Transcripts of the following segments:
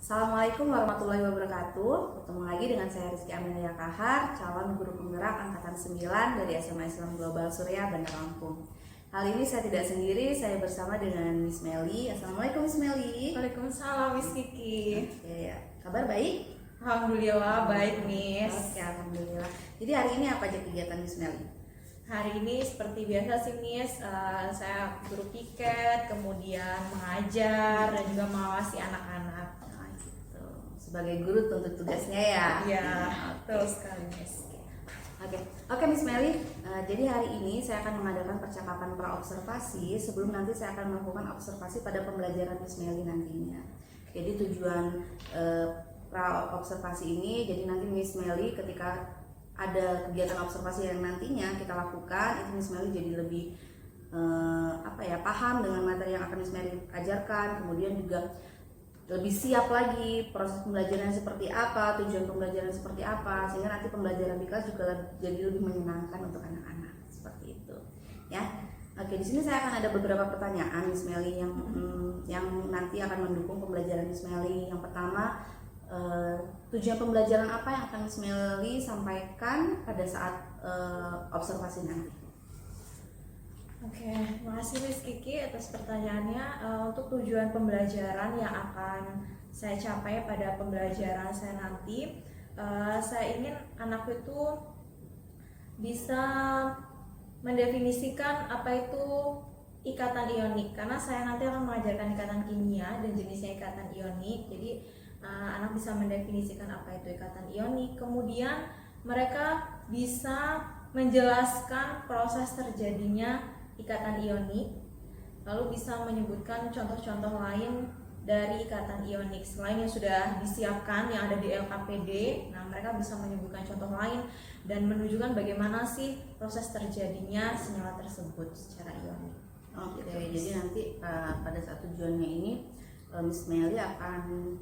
Assalamualaikum warahmatullahi wabarakatuh. Ketemu lagi dengan saya Rizky Amelia Kahar, calon guru penggerak angkatan 9 dari SMA Islam Global Surya, Bandar Lampung. Kali ini saya tidak sendiri, saya bersama dengan Miss Meli. Assalamualaikum Miss Meli. Waalaikumsalam Miss Kiki. Oke, kabar baik? Alhamdulillah baik Miss. Oke, alhamdulillah. Jadi hari ini apa aja kegiatan Miss Meli? Hari ini seperti biasa sih Miss, saya guru piket, kemudian mengajar dan juga mengawasi anak-anak. Nah, gitu. Sebagai guru tentu tugasnya ya. Iya, betul sekali Miss. Oke Miss Meli, jadi hari ini saya akan mengadakan percakapan pra-observasi sebelum nanti saya akan melakukan observasi pada pembelajaran Miss Meli nantinya. Jadi tujuan pra-observasi ini, jadi nanti Miss Meli ketika ada kegiatan observasi yang nantinya kita lakukan, itu Miss Meli jadi lebih paham dengan materi yang akan Miss Meli ajarkan, kemudian juga lebih siap lagi proses pembelajaran seperti apa, tujuan pembelajaran seperti apa, sehingga nanti pembelajaran di kelas juga jadi lebih menyenangkan untuk anak-anak seperti itu, ya. Oke, di sini saya akan ada beberapa pertanyaan Miss Meli yang nanti akan mendukung pembelajaran Miss Meli. Yang pertama, tujuan pembelajaran apa yang akan Miss Meli sampaikan pada saat observasi nanti? Oke, makasih Miss Kiki atas pertanyaannya. Untuk tujuan pembelajaran yang akan saya capai pada pembelajaran saya nanti, saya ingin anak itu bisa mendefinisikan apa itu ikatan ionik, karena saya nanti akan mengajarkan ikatan kimia dan jenisnya ikatan ionik. Jadi anak bisa mendefinisikan apa itu ikatan ionik, kemudian mereka bisa menjelaskan proses terjadinya ikatan ionik, lalu bisa menyebutkan contoh-contoh lain dari ikatan ionik selain yang sudah disiapkan yang ada di LKPD. Nah, mereka bisa menyebutkan contoh lain dan menunjukkan bagaimana sih proses terjadinya senyawa tersebut secara ionik. Oke, jadi nanti pada saat tujuannya ini Miss Meli akan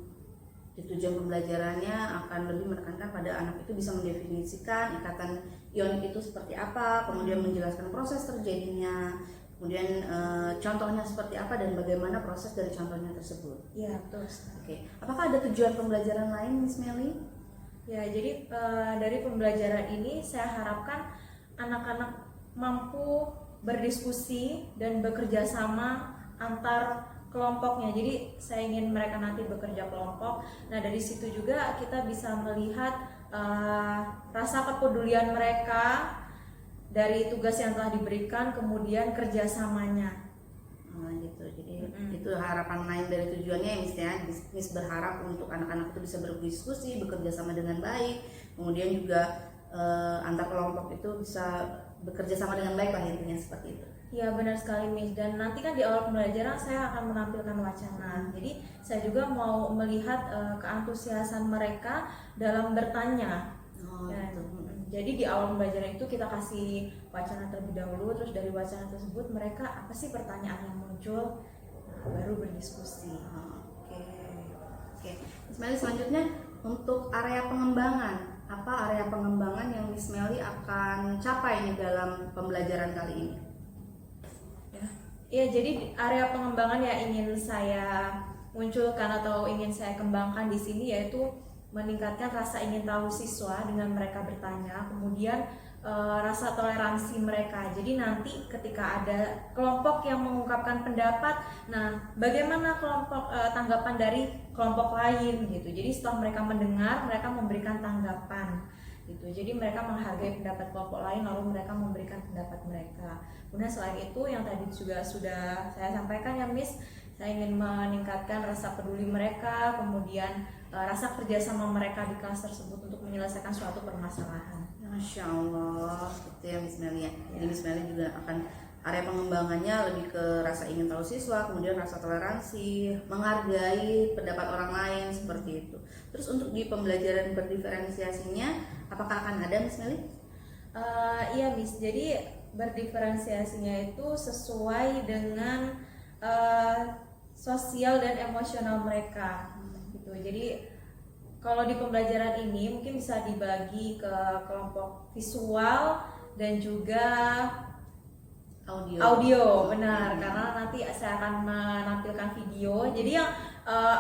di tujuan pembelajarannya akan lebih menekankan pada anak itu bisa mendefinisikan ikatan ionik itu seperti apa, kemudian menjelaskan proses terjadinya, kemudian contohnya seperti apa dan bagaimana proses dari contohnya tersebut. Ya, betul. Oke, apakah ada tujuan pembelajaran lain Miss Meli? Ya, jadi dari pembelajaran ini saya harapkan anak-anak mampu berdiskusi dan bekerja sama antar kelompoknya. Jadi saya ingin mereka nanti bekerja kelompok. Nah, dari situ juga kita bisa melihat rasa kepedulian mereka dari tugas yang telah diberikan, kemudian kerjasamanya. Gitu. Jadi itu harapan lain dari tujuannya ya Miss ya. Miss berharap untuk anak-anak itu bisa berdiskusi, bekerja sama dengan baik, kemudian juga antar kelompok itu bisa bekerja sama dengan baik lah, intinya seperti itu. Ya, benar sekali Miss. Dan nanti kan di awal pembelajaran saya akan menampilkan wacana. Jadi saya juga mau melihat keantusiasan mereka dalam bertanya. Jadi di awal pembelajaran itu kita kasih wacana terlebih dahulu, terus dari wacana tersebut mereka apa sih pertanyaan yang muncul, baru berdiskusi. Oke. Miss Meli, selanjutnya untuk area pengembangan, apa area pengembangan yang Miss Meli akan capai nih dalam pembelajaran kali ini? Ya, jadi area pengembangan yang ingin saya munculkan atau ingin saya kembangkan di sini yaitu meningkatkan rasa ingin tahu siswa dengan mereka bertanya, kemudian rasa toleransi mereka. Jadi nanti ketika ada kelompok yang mengungkapkan pendapat, nah bagaimana kelompok tanggapan dari kelompok lain gitu. Jadi setelah mereka mendengar, mereka memberikan tanggapan gitu. Jadi mereka menghargai pendapat kelompok lain, lalu mereka memberikan pendapat mereka. Kemudian selain itu yang tadi juga sudah saya sampaikan ya Miss, saya ingin meningkatkan rasa peduli mereka, kemudian rasa kerjasama mereka di kelas tersebut untuk menyelesaikan suatu permasalahan. Masya Allah, gitu ya Miss Meli ya. Jadi Miss Meli juga akan area pengembangannya lebih ke rasa ingin tahu siswa, kemudian rasa toleransi, menghargai pendapat orang lain seperti itu. Terus untuk di pembelajaran berdiferensiasinya, apakah akan ada Miss Meli? Iya Miss, jadi berdiferensiasinya itu sesuai dengan sosial dan emosional mereka gitu. Jadi kalau di pembelajaran ini mungkin bisa dibagi ke kelompok visual dan juga Audio, benar, karena nanti saya akan menampilkan video. Jadi yang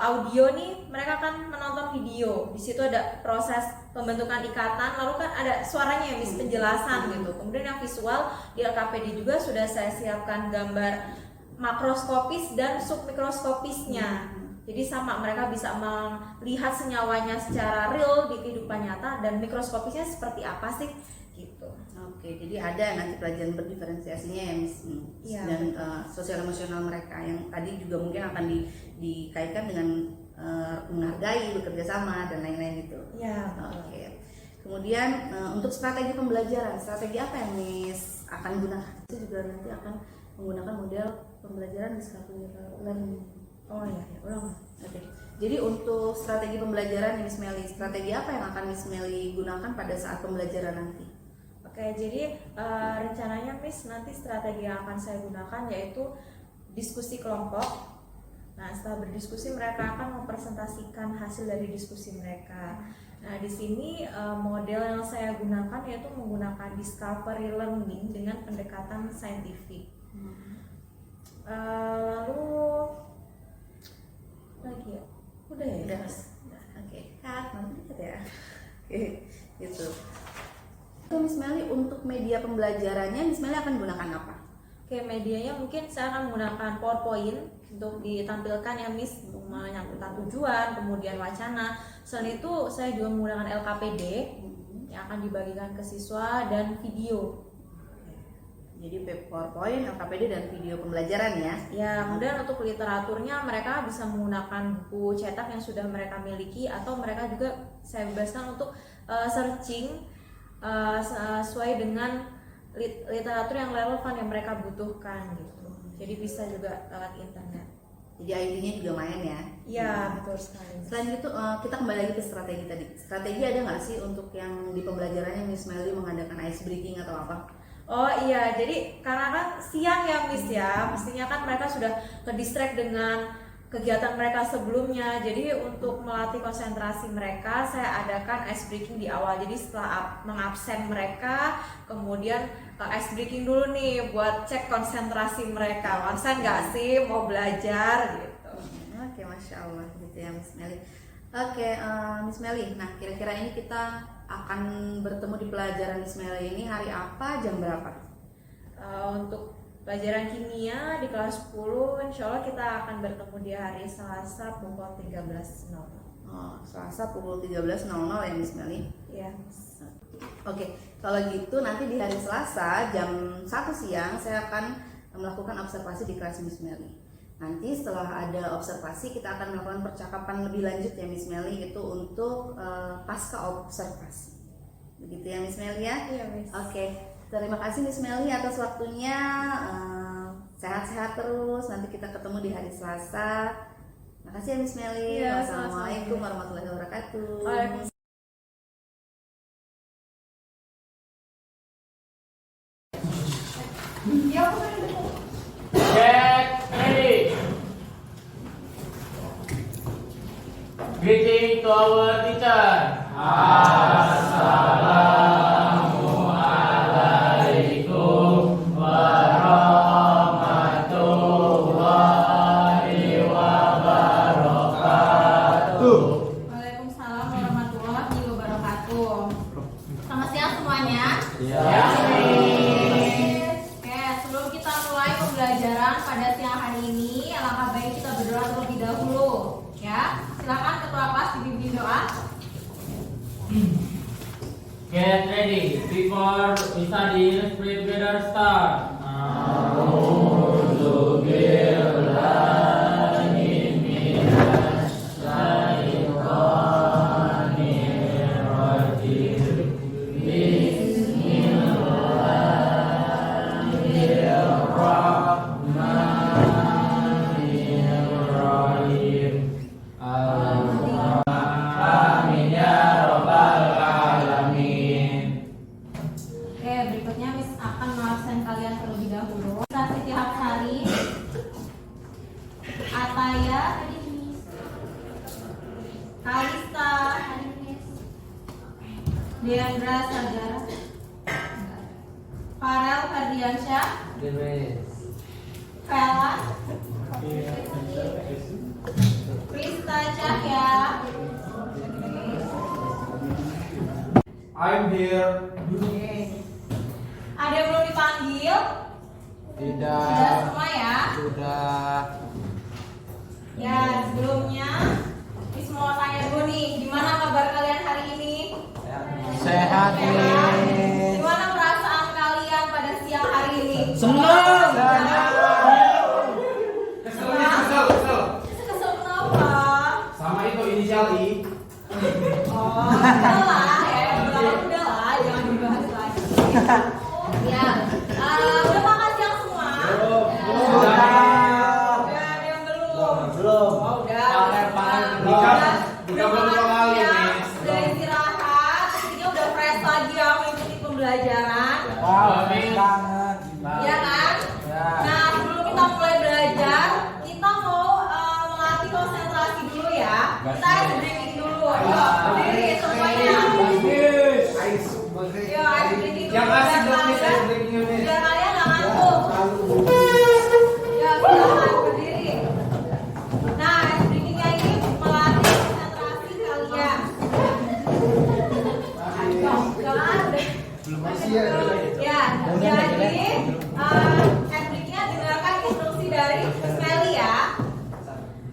audio nih mereka akan menonton video. Di situ ada proses pembentukan ikatan, lalu kan ada suaranya ya, Miss, penjelasan gitu. Kemudian yang visual di LKPD juga sudah saya siapkan gambar makroskopis dan submikroskopisnya. Jadi sama, mereka bisa melihat senyawanya secara real di kehidupan nyata, dan mikroskopisnya seperti apa sih gitu. Oke, jadi ada nanti pelajaran berdiferensiasinya ya, Miss. Ya, dan sosial emosional mereka yang tadi juga mungkin akan dikaitkan dengan menghargai, bekerja sama dan lain-lain itu. Ya. Oke. Kemudian untuk strategi pembelajaran, strategi apa yang Miss akan gunakan? Itu juga nanti akan menggunakan model pembelajaran discovery learning. Oh iya, ulang. Oke. Jadi untuk strategi pembelajaran Miss Melly, strategi apa yang akan Miss Melly gunakan pada saat pembelajaran nanti? Oke, jadi rencananya Miss nanti strategi yang akan saya gunakan yaitu diskusi kelompok. Nah, setelah berdiskusi mereka akan mempresentasikan hasil dari diskusi mereka. Nah, di sini model yang saya gunakan yaitu menggunakan discovery learning dengan pendekatan saintifik. Lalu lagi ya? Udah ya? Udah, Mas. Oke. Nanti lihat ya. Oke, gitu. Miss Melly, untuk media pembelajarannya Miss Melly akan gunakan apa? Oke, medianya mungkin saya akan menggunakan PowerPoint untuk ditampilkan ya, Miss, untuk menyangkutkan tujuan, kemudian wacana. Selain itu saya juga menggunakan LKPD yang akan dibagikan ke siswa, dan video. Jadi PowerPoint, LKPD, dan video pembelajaran ya. Ya, kemudian untuk literaturnya mereka bisa menggunakan buku cetak yang sudah mereka miliki, atau mereka juga saya bebaskan untuk searching sesuai dengan literatur yang relevan yang mereka butuhkan gitu. Jadi bisa juga lewat internet. Jadi ID-nya juga main ya. Iya, betul sekali. Selain itu kita kembali lagi ke strategi tadi. Strategi ada nggak sih untuk yang di pembelajarannya Miss Melly mengadakan ice breaking atau apa? Oh iya, jadi karena kan siang ya, Miss ya, mestinya kan mereka sudah ke-distract dengan kegiatan mereka sebelumnya. Jadi untuk melatih konsentrasi mereka, saya adakan ice breaking di awal. Jadi setelah mengabsen mereka, kemudian ice breaking dulu nih buat cek konsentrasi mereka. Konsen nggak sih mau belajar gitu. Oke, Masya Allah gitu ya Miss Melly. Oke, Miss Melly, nah kira-kira ini kita akan bertemu di pelajaran Miss Melly ini hari apa, jam berapa? Untuk pelajaran kimia di kelas 10, insya Allah kita akan bertemu di hari Selasa pukul 13.00. Oh, Selasa pukul 13.00 ya Miss Melly? Iya. Oke, kalau gitu nanti di hari Selasa jam 1 siang saya akan melakukan observasi di kelas Miss Melly. Nanti setelah ada observasi kita akan melakukan percakapan lebih lanjut ya Miss Melly, itu untuk pasca observasi. Begitu ya Miss Melly ya? Iya, Miss. Oke. Terima kasih Miss Melly atas waktunya. Sehat-sehat terus. Nanti kita ketemu di hari Selasa. Terima kasih ya Miss Melly. Iya, Wassalamualaikum warahmatullahi wabarakatuh. Waalaikumsalam. Get ready. Greeting to our teacher. Assalamualaikum warahmatullahi wabarakatuh. Waalaikumsalam warahmatullahi wabarakatuh. Selamat siang semuanya. Ya. Oke, sebelum kita mulai pembelajaran pada siang hari ini, alangkah baik kita berdoa terlebih dahulu. Ya, silakan ketua kelas dipimpin doa. Get ready. Before we study, let's pray together. Start. Oke, berikutnya Miss akan mengabsen kalian terlebih dahulu. Siti Hapsari, Ataya, Kalista, Deandra Sagara, Farel Ferdiansyah, Vela, Prista Cahya, I'm here. ada yang belum dipanggil? Tidak. Sudah semua ya? Sudah. Ya, sebelumnya Miss mau tanya dulu nih, gimana kabar kalian hari ini? Sehat Sehat? nih. Gimana perasaan kalian pada siang hari ini? Senang. Kesel kenapa? Sama itu inisial I. Oh, udah lah ya, udah lah, jangan dibahas lagi. Ya, udah makan siang semua? Sudah. Udah, ada yang belum? Belum. Oh, udah. Tiga belum kali, ya, Miss. udah istirahat, pastinya udah fresh lagi ya mengikuti pembelajaran. Wow, banget. Iya kan? Ya. Nah, sebelum kita mulai belajar, kita mau melatih konsentrasi dulu ya. Kita ice breaking dulu. Ayo, berdiri semuanya. Yo, ice breaking dulu. Yang asik dong, Miss, Biar ice breaking-nya, Miss. biar kalian nggak ngantuk. Ya, silakan berdiri. Nah, ice breaking-nya ini melatih konsentrasi kalian. Belum masih ya. Ya, jadi SBG-nya dengarkan instruksi dari Miss Melly ya.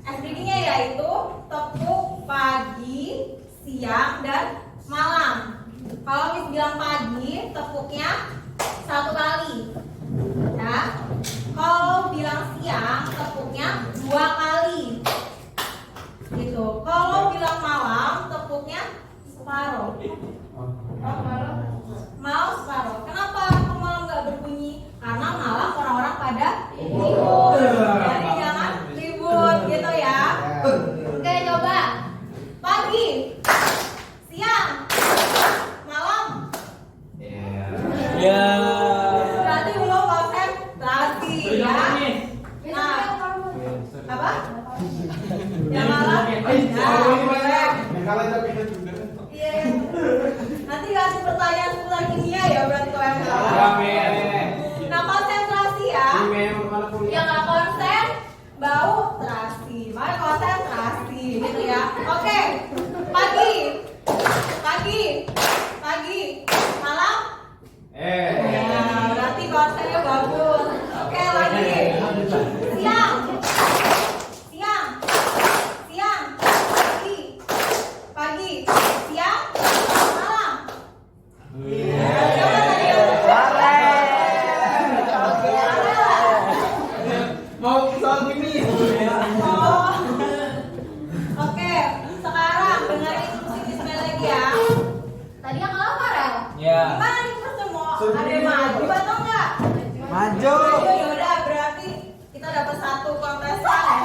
SBG-nya yaitu tepuk pagi, siang, dan malam. Kalau Miss bilang pagi, tepuknya 1 kali. Ya. Kalau bilang siang, tepuknya 2 kali. Gitu. Kalau bilang malam, tepuknya separuh. Mau separuh. Kenapa malam nggak berbunyi? Karena malam orang-orang pada libur. Jadi jangan ribut gitu ya. Oke, coba. Pagi, siang, malam. Ya. Berarti belum konsentrasi ya. Nah, apa? Yang malam? Ya, iya. Nanti kasih pertanyaan seputar kimia ya berarti kalau yang salah. Nah, konsentrasi ya. Yang nggak konsen bau terasi. Makanya konsentrasi gitu ya. Oke. Pagi, malam. Ya, berarti konsennya bagus. Oke, lagi. Siang, pagi, siang, malam. Coba tadi yang Mau soal ini. Oh. Oke, sekarang dengerin instruksi Miss Mel lagi ya. Tadi yang kalah Farel. Ya. Gimana nih semua? Ada yang maju atau enggak? Maju. Ya udah, berarti kita dapat 1 kontestan.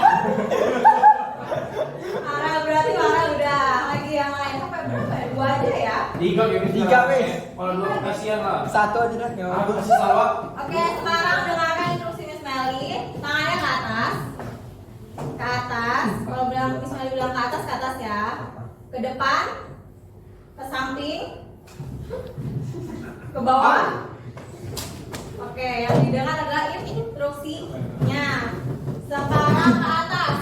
Berarti Farel udah. Lagi yang lain sampai berapa ya? 2 aja ya. 3, Miss. Kalau 2 kasihan lah. 1 aja dah. Aku kasih salwa. Oke, sekarang dengarkan instruksi Miss Melly. Tangannya ke atas. Ke atas. Kalau bilang Miss Melly bilang ke atas ya. Ke depan. Ke samping. Ke bawah. Oke, yang didengar adalah instruksinya. Sekarang ke atas.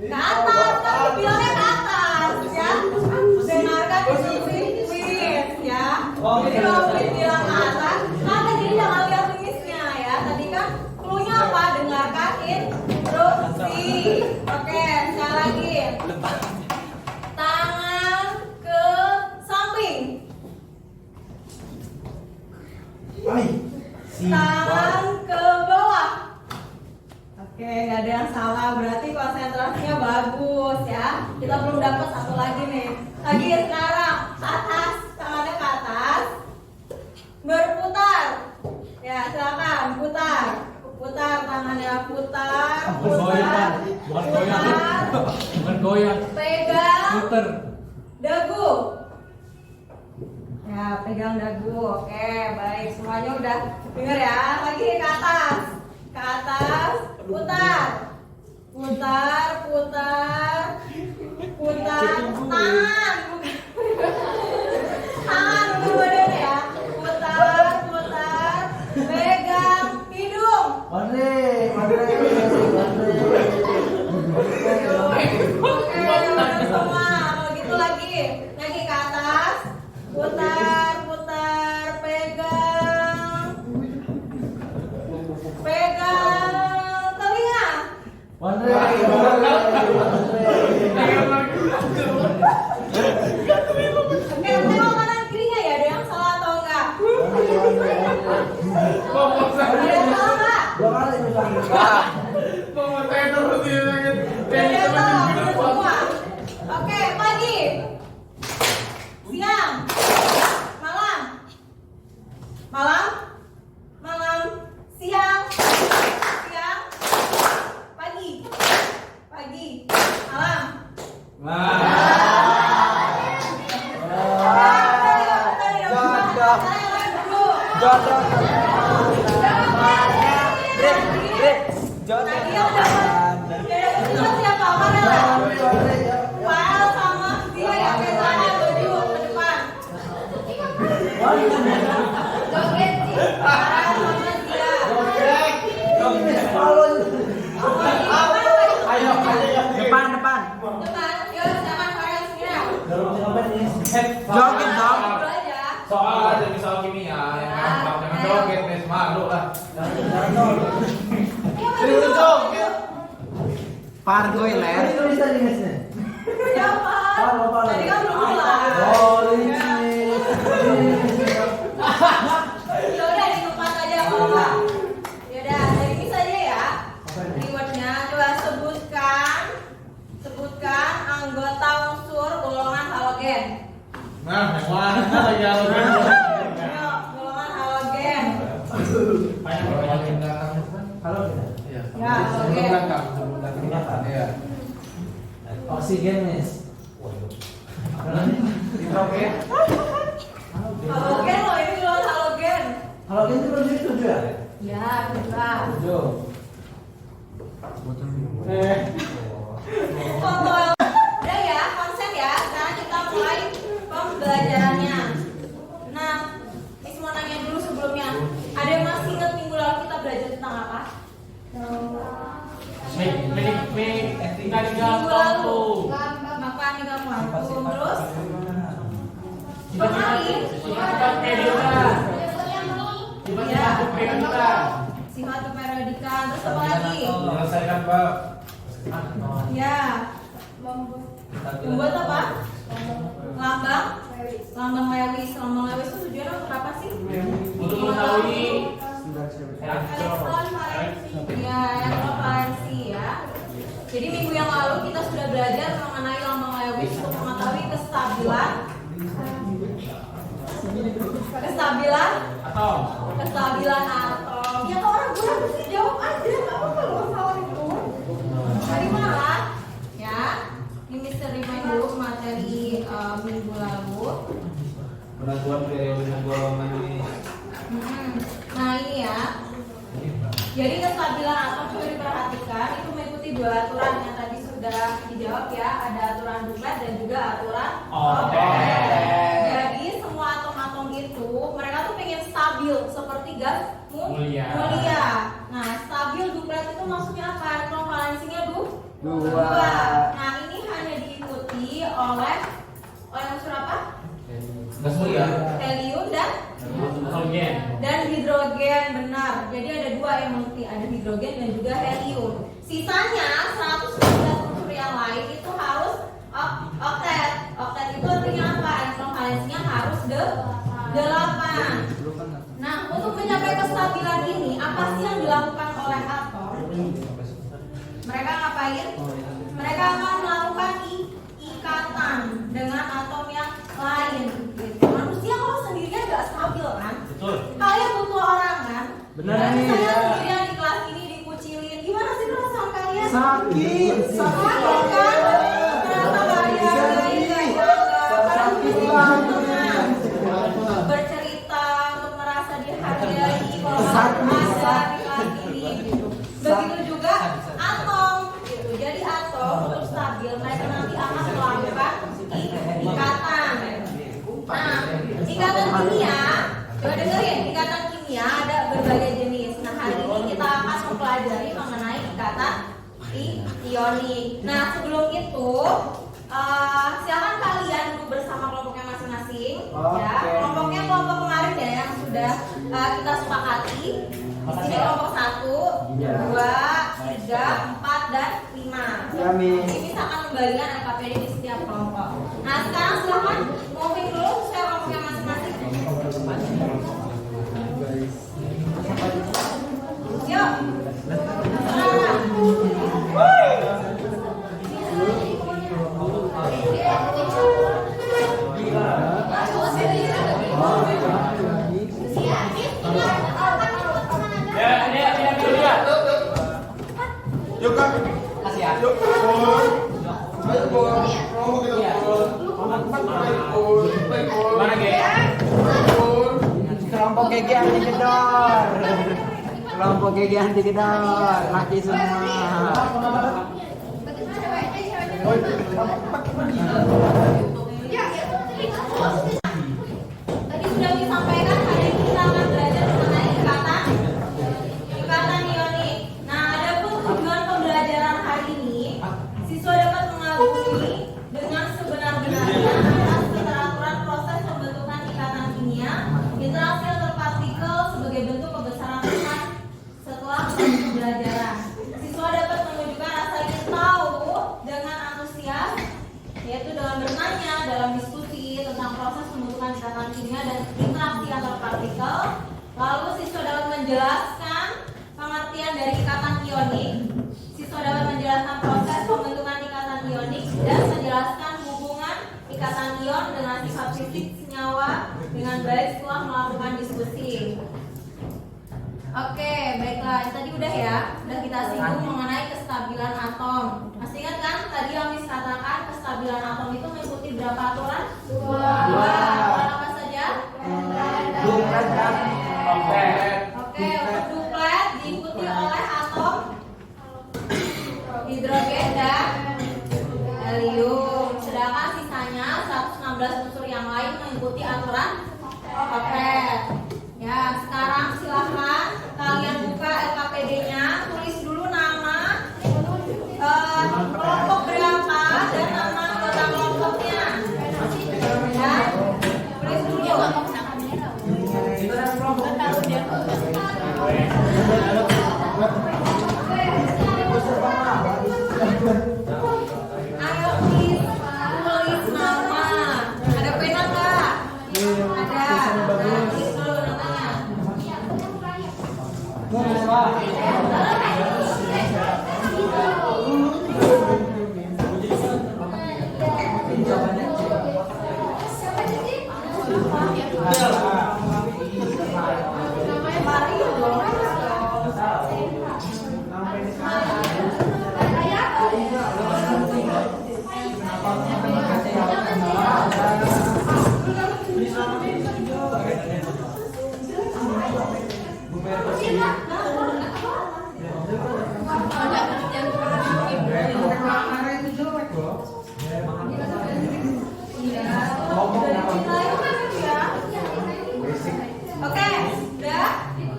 Ke atas, tapi bilangnya ke atas ya. Dengarkan instruksi Miss ya. Jadi kalau Miss bilang ke atas, jadi jangan lihat Missnya ya. Tadi kan cluenya apa? Dengarkan instruksi. Oke, sekali lagi. Tangan ke samping. Tangan ke bawah. Oke, nggak ada yang salah. Berarti konsentrasinya bagus ya. Kita belum dapat 1 lagi nih. Lagi sekarang atas, tangannya ke atas. Berputar. Ya, silakan putar. Putar tangannya, putar. Bukan goyang. Pegang Puter. dagu. Ya, pegang dagu. Oke, baik. Semuanya udah dengar ya. Lagi ke atas. Ke atas, putar. Putar. Tangan. Tangan bukan badan ya. Putar. Tengok kanan kirinya ya, ada yang salah atau enggak? Ada yang salah enggak? Ada yang salah, bener semua. Oke, pagi, siang, malam, malam, malam, siang, siang, pagi, pagi, malam. Joget dong. Soal ada soal kimia yang gampang, jangan joget nih, malu lah. Pargoiler. Tadi kan belum mulai. Ya udah di tempat aja Pak. Ya udah, dari ini saja ya. Keywordnya coba sebutkan anggota unsur golongan halogen. Nah, yang mana lagi halogen? Ayo, golongan halogen. Halogen belakang kan? Halogen. Iya. Ya, halogen. Belakang. Iya. Oksigen, Miss. Nitrogen. Halogen loh, ini golongan halogen. Halogen itu berarti 7 ya? Ya, benar. 7. Kontrol. Udah ya, konsen ya. Sekarang kita mulai pembelajarannya. Nah, Miss mau nanya dulu sebelumnya. Ada yang masih ingat minggu lalu kita belajar tentang apa? Minggu lalu makan hingga mampu. Terus kemarin sifat periodika. Terus apa lagi? Selesaikan bab. Ya, membuat apa? Lambang Lewis. Lambang Lewis itu tujuannya untuk apa sih? Untuk mengetahui Ya, valensi ya. Jadi minggu yang lalu kita sudah belajar mengenai lambang Lewis untuk mengetahui kestabilan atom. Ya kalau orang kurang sih jawab aja, nggak apa-apa loh soal itu. Dari mana? Ya, ini misteri main dulu materi minggu lalu. Penentuan periode golongan ini. Nah ini ya. Jadi kestabilan atom juga diperhatikan itu mengikuti dua aturan yang tadi sudah dijawab ya. Ada aturan Duplet dan juga aturan Oktet. Jadi semua atom-atom itu mereka tuh pengen stabil seperti gas Mulia. Nah stabil Duplet itu maksudnya apa? Elektron valensinya Dua. Nah ini hanya diikuti oleh unsur apa? Gas mulia. Helium Halogen. dan hidrogen. Benar. Jadi ada dua yang mengikuti, ada hidrogen dan juga helium. Sisanya 119 unsur yang lain itu harus oktet. Oktet itu artinya apa? Elektron valensinya harus 8. Nah, untuk mencapai kestabilan ini, apa sih yang dilakukan oleh atom? Mereka ngapain? Mereka akan melakukan ikatan dengan atom yang lain. Gitu. Manusia kalau sendirian nggak stabil kan? Betul. Kalian butuh orang kan? Benar Dan nih, saya ya. sendirian di kelas ini dikucilin. Gimana sih perasaan kalian? Sakit kan? Merasa nggak dihargai, nggak dianggap. Kalian butuh teman. Bercerita untuk merasa dihargai. Kalau ada di kelas ini. Gitu. Begitu juga atom. Gitu. Jadi atom untuk stabil mereka nanti akan melakukan ikatan. Nah, ikatan kimia, coba dengerin, ikatan kimia ada berbagai jenis. Nah, hari ini kita akan mempelajari mengenai ikatan ionik. Nah, sebelum itu, silakan kalian duduk bersama kelompoknya masing-masing. Ya, kelompoknya kelompok kemarin ya yang sudah kita sepakati. Di sini kelompok 1, 2, 3, 4, dan 5. sempurna. Ya, Mi. Ini misalkan membagikan LKPD di setiap kelompok. Nah, sekarang silahkan moving dulu sesuai kelompoknya masing-masing. Yuk. Yuk kak. Yuk. Ayo Pur. Ngomong kita Pur. Mana Ge? Kelompok GG anti gedor. Kelompok GG anti gedor. Mati semua. Tadi sudah disampaikan hari ini kita akan belajar mengenai ikatan ionik. Nah, adapun tujuan pembelajaran hari ini, siswa dapat mengagumi dengan sebenar-benarnya atas keteraturan proses pembentukan ikatan kimia, interaksi antar partikel sebagai bentuk pembesaran lemak setelah proses pembelajaran. Siswa dapat menunjukkan rasa ingin tahu dengan antusias, yaitu dengan bertanya dalam diskusi tentang proses pembentukan ikatan kimia dan interaksi antar partikel. Lalu siswa dapat menjelaskan pengertian dari ikatan ionik. Siswa dapat menjelaskan proses pembentukan ikatan ionik dan menjelaskan hubungan ikatan ion dengan sifat fisik senyawa dengan baik setelah melakukan diskusi. Oke, baiklah. Tadi udah ya, udah kita singgung mengenai kestabilan atom. Masih ingat kan? Tadi yang Miss katakan kestabilan atom itu mengikuti berapa aturan? Dua. Aturan apa saja? Oke. Oke, untuk duplet diikuti oleh atom hidrogen dan helium. Sedangkan sisanya 116 unsur yang lain mengikuti aturan oktet. Ya, sekarang silahkan kalian buka LKPD-nya, tulis dulu nama kelompok berapa dan nama anggota kelompoknya. Ya, tulis dulu. Ayo please, tulis nama. Ada pena nggak? Ada. Nah, tulis dulu namanya. Oke, udah?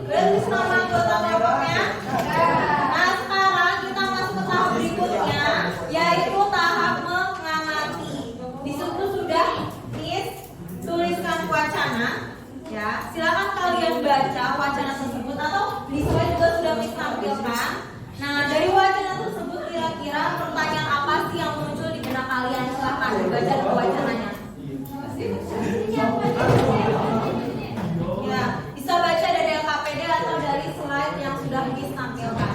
Tulis nama anggota kelompoknya. Nah, sekarang kita masuk ke tahap berikutnya, yaitu tahap mengamati. Di situ sudah tuliskan wacana. Ya, silakan kalian baca wacana tersebut atau di slide juga sudah ditampilkan. Nah, dari wacana tersebut kira-kira pertanyaan apa sih yang muncul di benak kalian? Silakan baca dulu wacananya. Ya, bisa baca dari LKPD atau dari slide yang sudah ditampilkan.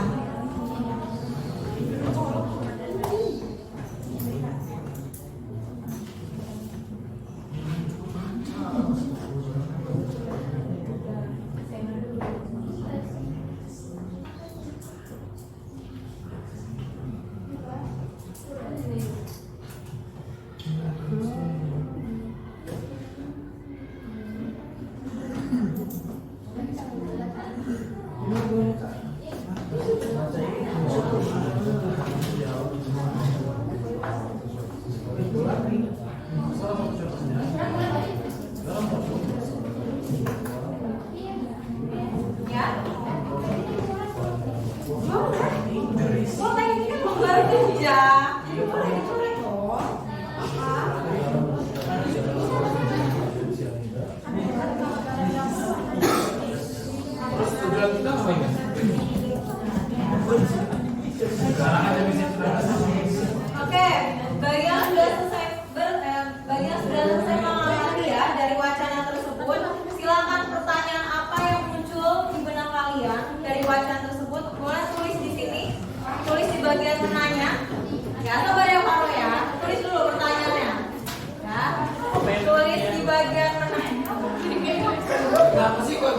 Apa sih kok?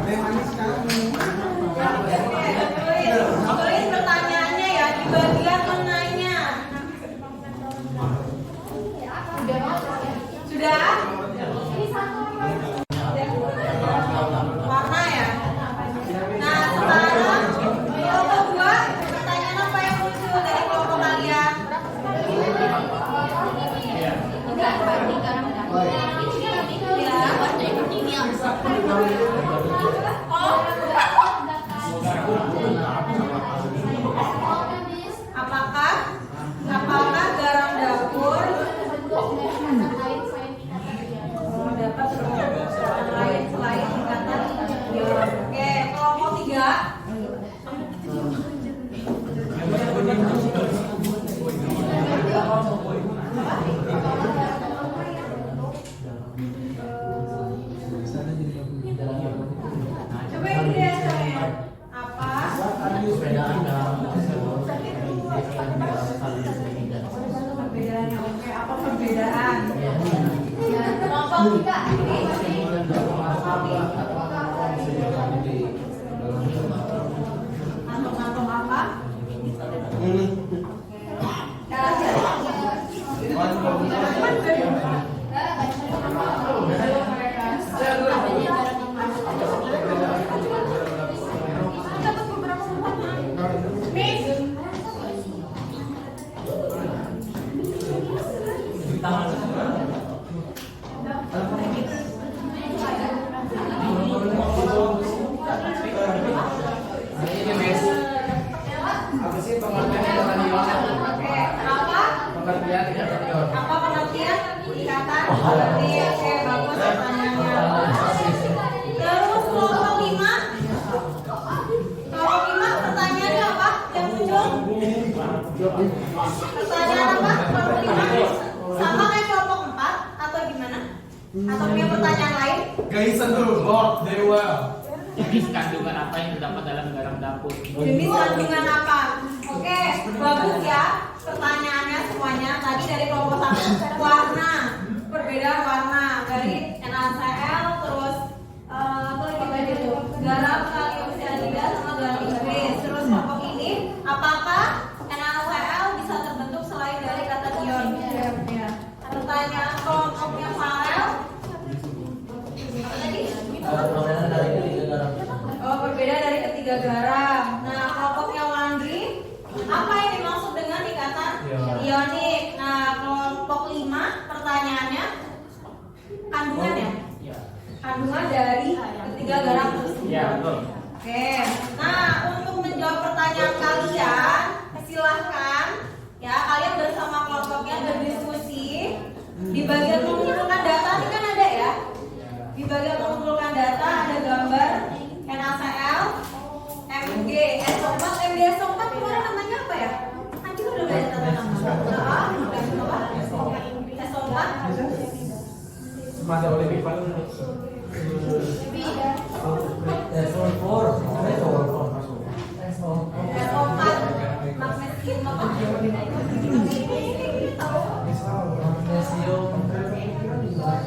Ada yang manis kamu. Tulis pertanyaannya ya di bagian mananya. Sudah? Warna ya? Nah sekarang kelompok 2, pertanyaan apa yang muncul dari kelompok kalian? Apakah garam dapur dapat berfungsi lain selain ikatan ion? Oke, kelompok 3. Coba yang dilihat saya. Apa? Perbedaannya oke, apa perbedaan? Kelompok 3. Atom-atom apa? Apa sih pengertian ikatan ion? Oke, kenapa? Pengertian ikatan ion. Apa pengertian ikatan? Oke, bagus pertanyaannya. Terus kelompok 5. Kelompok 5 pertanyaannya apa yang muncul? Pertanyaan apa? Kelompok 5 sama kayak kelompok 4 atau gimana? Atau punya pertanyaan lain? Gaisan dulu. Oh, dewa. Jenis kandungan apa yang terdapat dalam garam dapur? Jenis kandungan apa? Oke, bagus ya pertanyaannya semuanya. Tadi dari kelompok 1 warna, perbedaan warna dari NaCl, terus apa lagi tadi itu? Garam kalium sianida sama garam Inggris. Terus kelompok ini, apakah NaCl bisa terbentuk selain dari kata ion? Ya. Pertanyaan kelompoknya Farel. Apa tadi? Oh, berbeda dari ketiga garam. Nah, kelompoknya Wandri, apa yang dimaksud dengan ikatan ionik? Nah, kelompok 5 pertanyaannya kandungan ya? Kandungan dari ketiga garam tersebut. Ya, betul. Oke. Nah, untuk menjawab pertanyaan kalian, silahkan ya kalian bersama kelompoknya berdiskusi. Di bagian mengumpulkan data ini kan ada ya? Di bagian mengumpulkan data ada gambar NaCl, Mg, SO4, MgSO4 kemarin namanya apa ya? Kan kita udah belajar tentang nama. SO4. Semada oleh pipa. SO4 magnesium apa?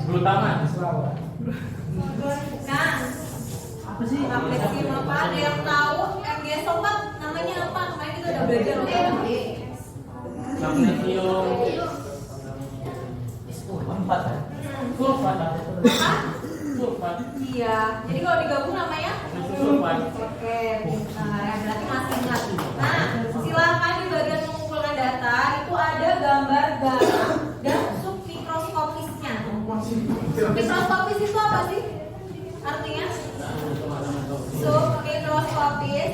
Glutamat. Nah, apa sih magnesium apa? Ada yang tahu MgSO4 namanya apa? Kemarin kita udah belajar loh. Magnesium. Sulfat. Sulfat. Iya. Jadi kalau digabung namanya Sulfat. oke, pintar ya, berarti masih ingat. Nah, silakan di bagian mengumpulkan data itu ada gambar garam dan submikroskopisnya. Mikroskopis itu apa sih? Artinya? Submikroskopis.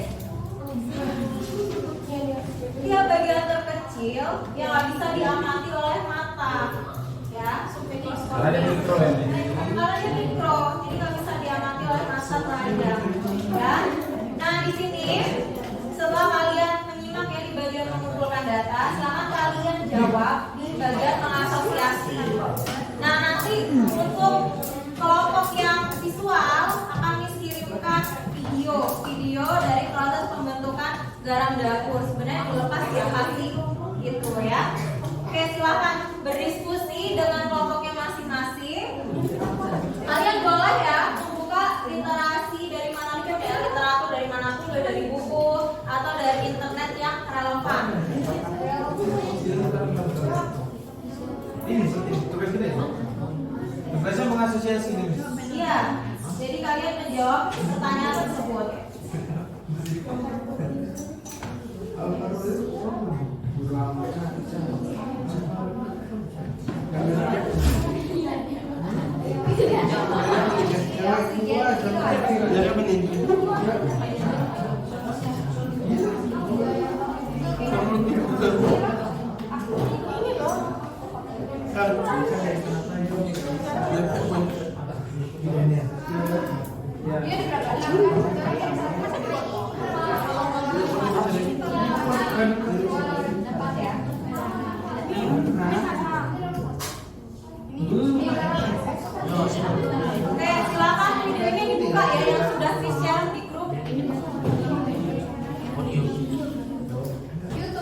Dia bagian terkecil yang nggak bisa diamati oleh mata. Ya, submikroskopis. Ada mikro ya? Karena dia mikro, jadi nggak bisa diamati oleh mata telanjang. Ya. Nah di sini setelah kalian menyimak ya di bagian mengumpulkan data, silakan kalian jawab di bagian mengasosiasikan. Nah nanti untuk kelompok yang visual akan dikirimkan video dari proses pembentukan garam dapur. Sebenarnya dilepas tiap hari gitu ya. Oke, silakan berdiskusi dengan kelompoknya masing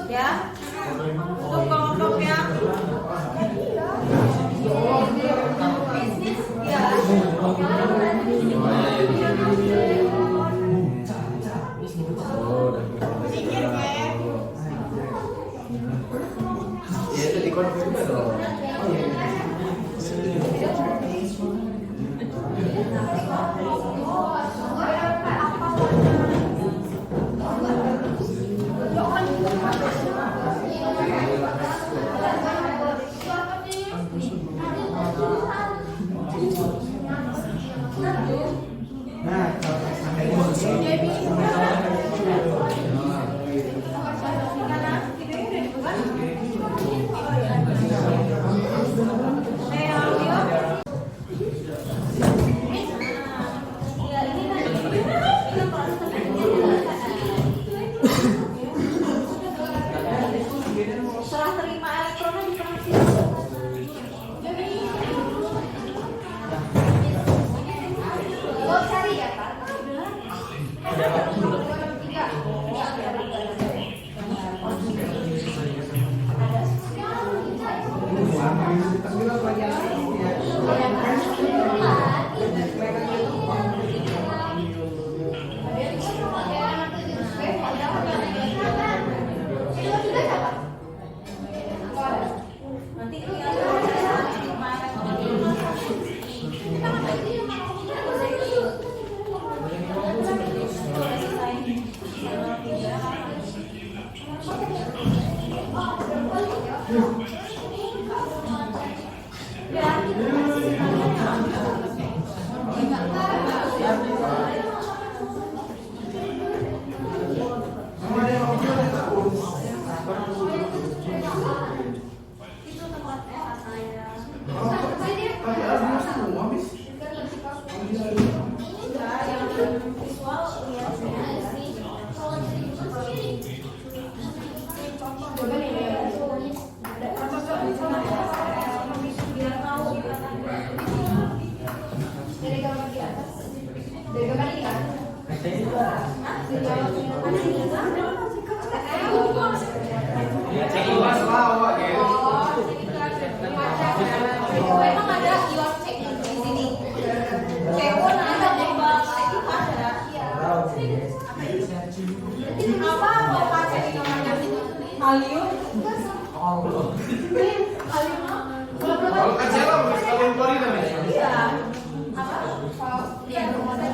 Ya. Untuk kelompok yang bisnis ya. Pikir kayak Ya itu di konflik juga dong. serah terima elektronnya di praksi. Oh, cari ya, Pak. Memang ada your check di sini. Cewek ada bebas itu ada. Apa mau pakai di nomornya itu? Halium. Halium. Kalau kecewa harus kalian keluarin namanya. Iya. Apa? Iya, rumahnya.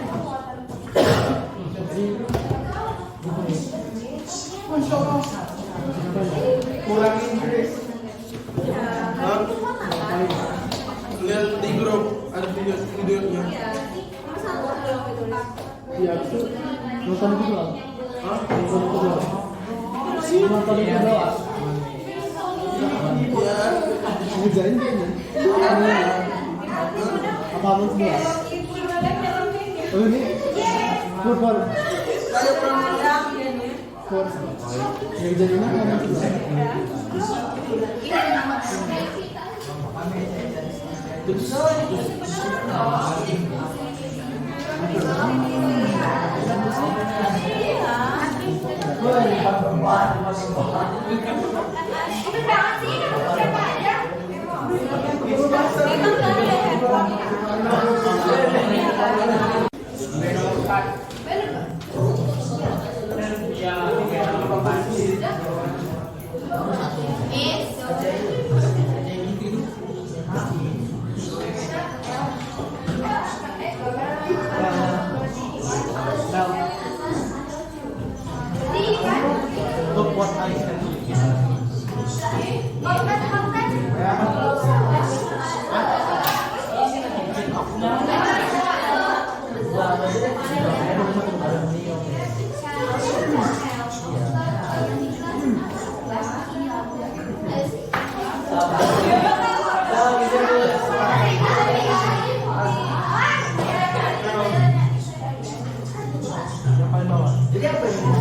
Kurang Inggris. Lihat di grup ada videonya. Iya, nonton itu doang. Hah? Nonton itu doang. Nonton itu doang. Iya. Ngerjain kayaknya. Apa abang semua? Oh ini? For. Ngerjain apa abang semua? Look what I said. Jadi apa ini?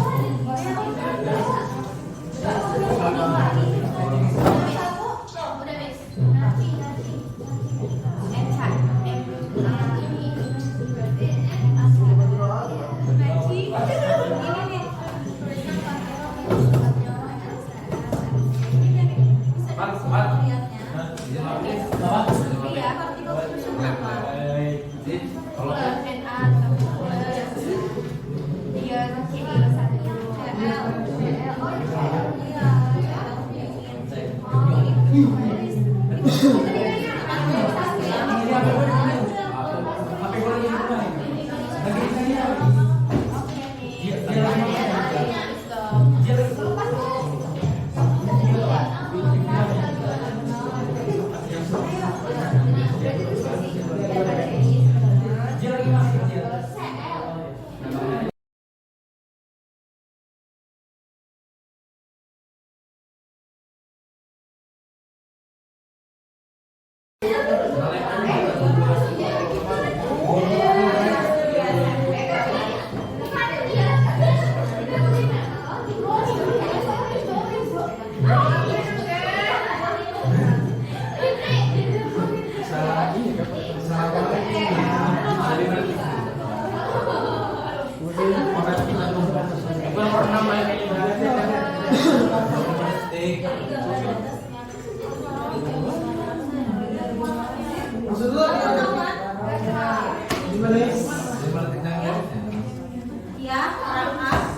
Ya, Rangkas.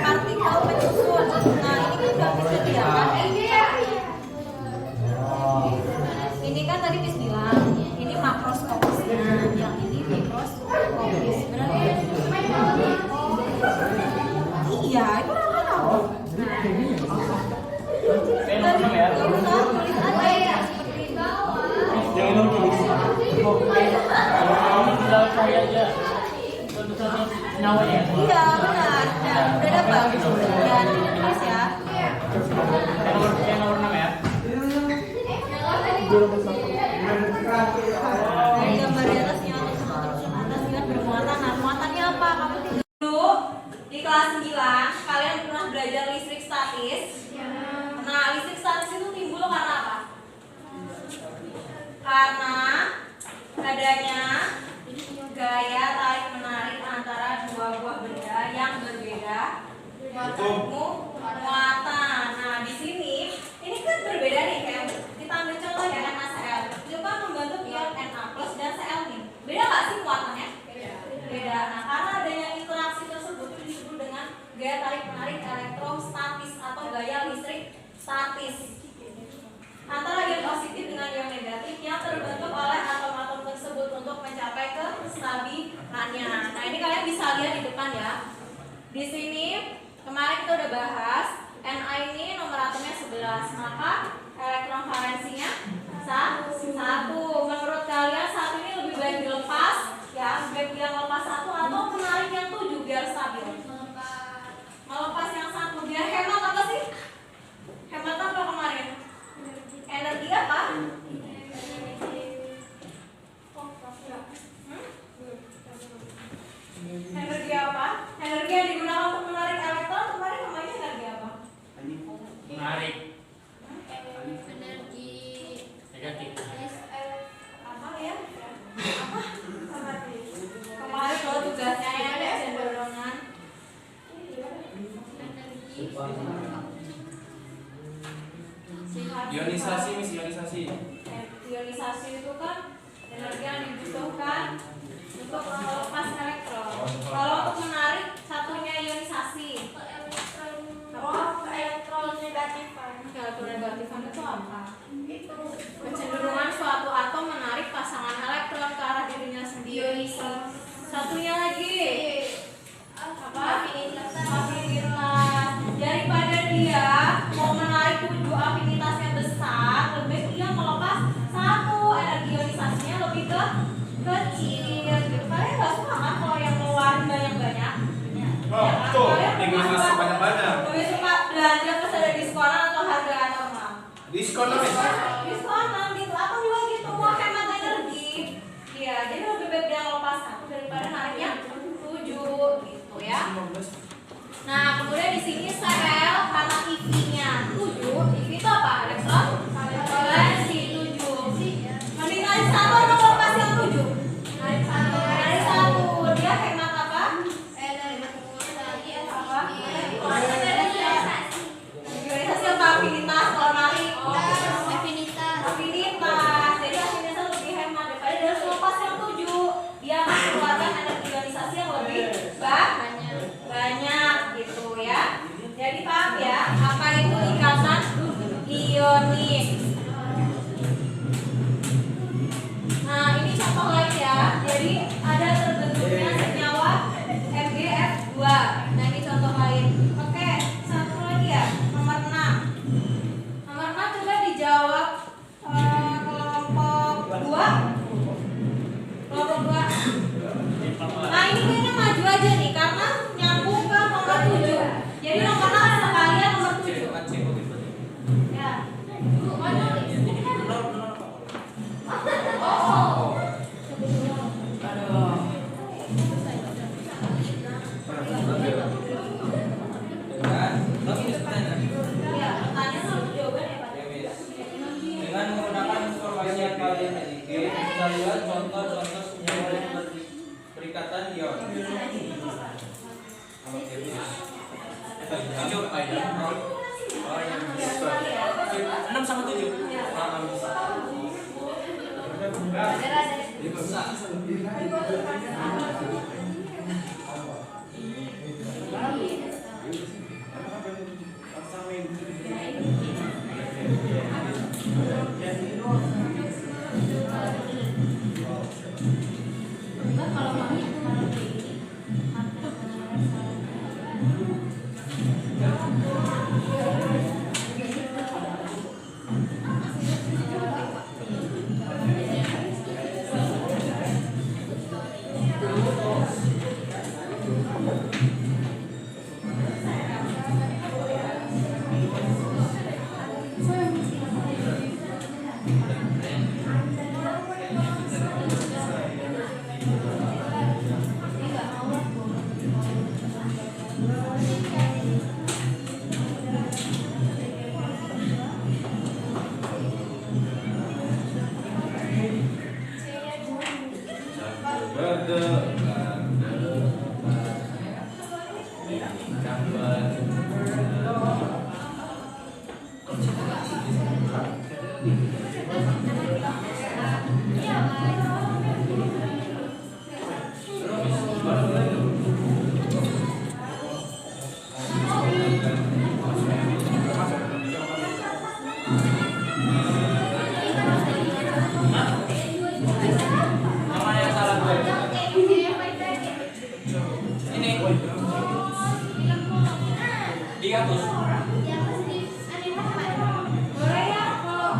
Partikel penyusun. Nah, ini kan udah disediakan. Ini kan tadi Pis bilang, ini makroskopisnya, yang ini mikroskopis. Iya, itu orang tahu. Jangan nulis. Kalau tinggal saya aja. Tulisannya nyawa ya. Iya, benar. Nah, udah dapat. Dan tulis ya. Yang nomor 6 ya. Dari gambar di atasnya atau tulisan atas kan bermuatan. Nah, muatannya apa? Kamu dulu di kelas 9 kalian pernah belajar listrik statis. Nah, listrik statis itu timbul karena apa? Karena adanya gaya tarik menarik antara dua buah benda yang berbeda muatan. Nah, di sini ini kan berbeda nih, kayak kita ambil contoh ya NaCl. Itu kan membentuk ion Na+ dan Cl nih. Beda nggak sih muatannya? Beda. Nah, karena adanya interaksi tersebut itu disebut dengan gaya tarik menarik elektrostatis atau gaya listrik statis antara ion positif dengan ion negatif yang terbentuk oleh atom-atom tersebut untuk mencapai kestabilannya. Nah, ini kalian bisa lihat di depan ya. Di sini kemarin kita udah bahas Na ini nomor atomnya 11, maka elektron valensinya 1. Menurut kalian satu ini lebih baik dilepas ya, sebaik yang lepas 1 atau menarik yang 7 biar stabil? Melepas yang 1 biar hemat apa sih? Hemat apa kemarin? Energi apa? Energi apa? Energi yang digunakan untuk menarik elektron kemarin namanya energi apa? Menarik. Negatif. Apa ya? Apa? Kemarin kalau tugasnya ya ada dorongan. Ionisasi, Miss, ionisasi. Ionisasi itu kan energi yang dibutuhkan untuk melepas elektron. Kalau untuk menarik satunya ionisasi. Elektron negatifan. Elektron negatifan itu apa? Kecenderungan suatu atom menarik pasangan elektron ke arah dirinya sendiri. Satunya lagi apa? Afinitas. Daripada dia mau menarik 7 afinitasnya besar, lebih dia melepas 1, energi ionisasinya lebih kecil. Gitu. Kalian nggak suka kan kalau yang ngeluarin banyak-banyak? Oh, tuh, tinggal Lebih masuk banyak-banyak. Lebih suka belanja pas ada diskonan atau harga normal? Diskon lah, Miss. Diskonan gitu atau juga gitu mau hemat energi. Iya, jadi lebih baik dia ngelepas 1 daripada nariknya 7 gitu ya. Nah, kemudian di sini Cl karena IV-nya 7, IV itu apa? Elektron valensi 7. Mending narik 1 atau lepas yang 7? Narik 1. Dia hemat apa? Apa? Ionisasi apa afinitas kalau narik? 2. Kelompok 2. Nah, ini kayaknya maju aja nih karena nyambung ke nomor 7. Jadi nomor 6 sekalian nomor 7. Ya. Ya, pertanyaan harus jawaban ya, Pak. Dengan menggunakan informasi yang kalian miliki, kita lihat contoh-contoh senyawa yang berikatan ion. Tujuh, ayo. Oh, yang 6 sama 7.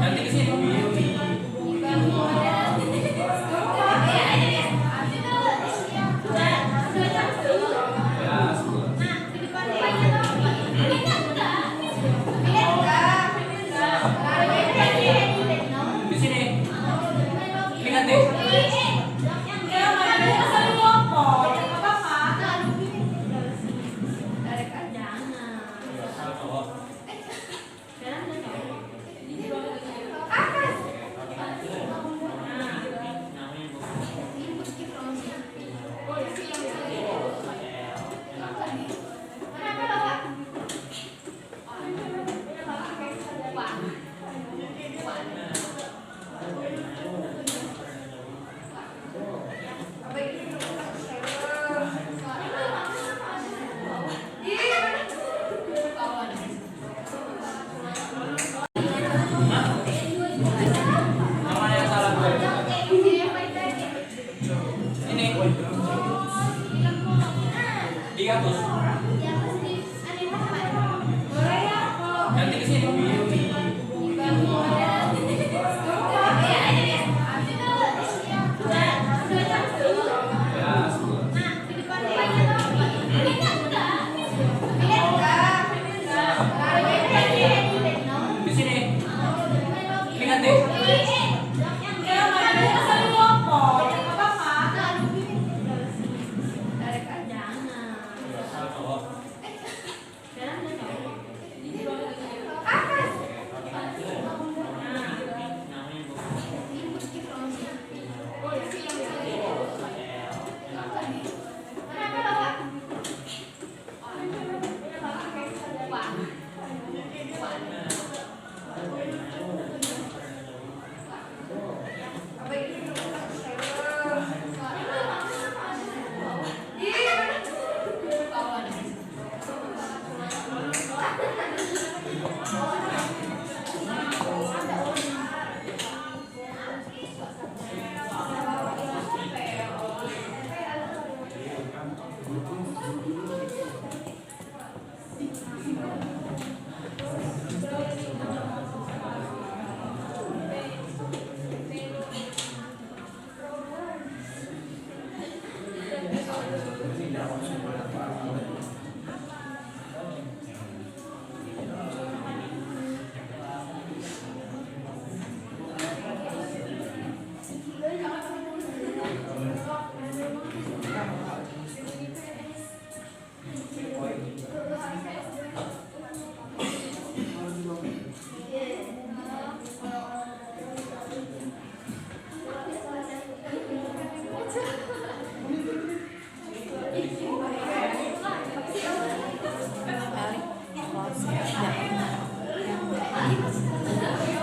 Nanti ke sini. Di sini. Ingat deh. Mana yang salah gue? Ini. Dihapus. Nanti ke sini. Di sini. Ingat deh.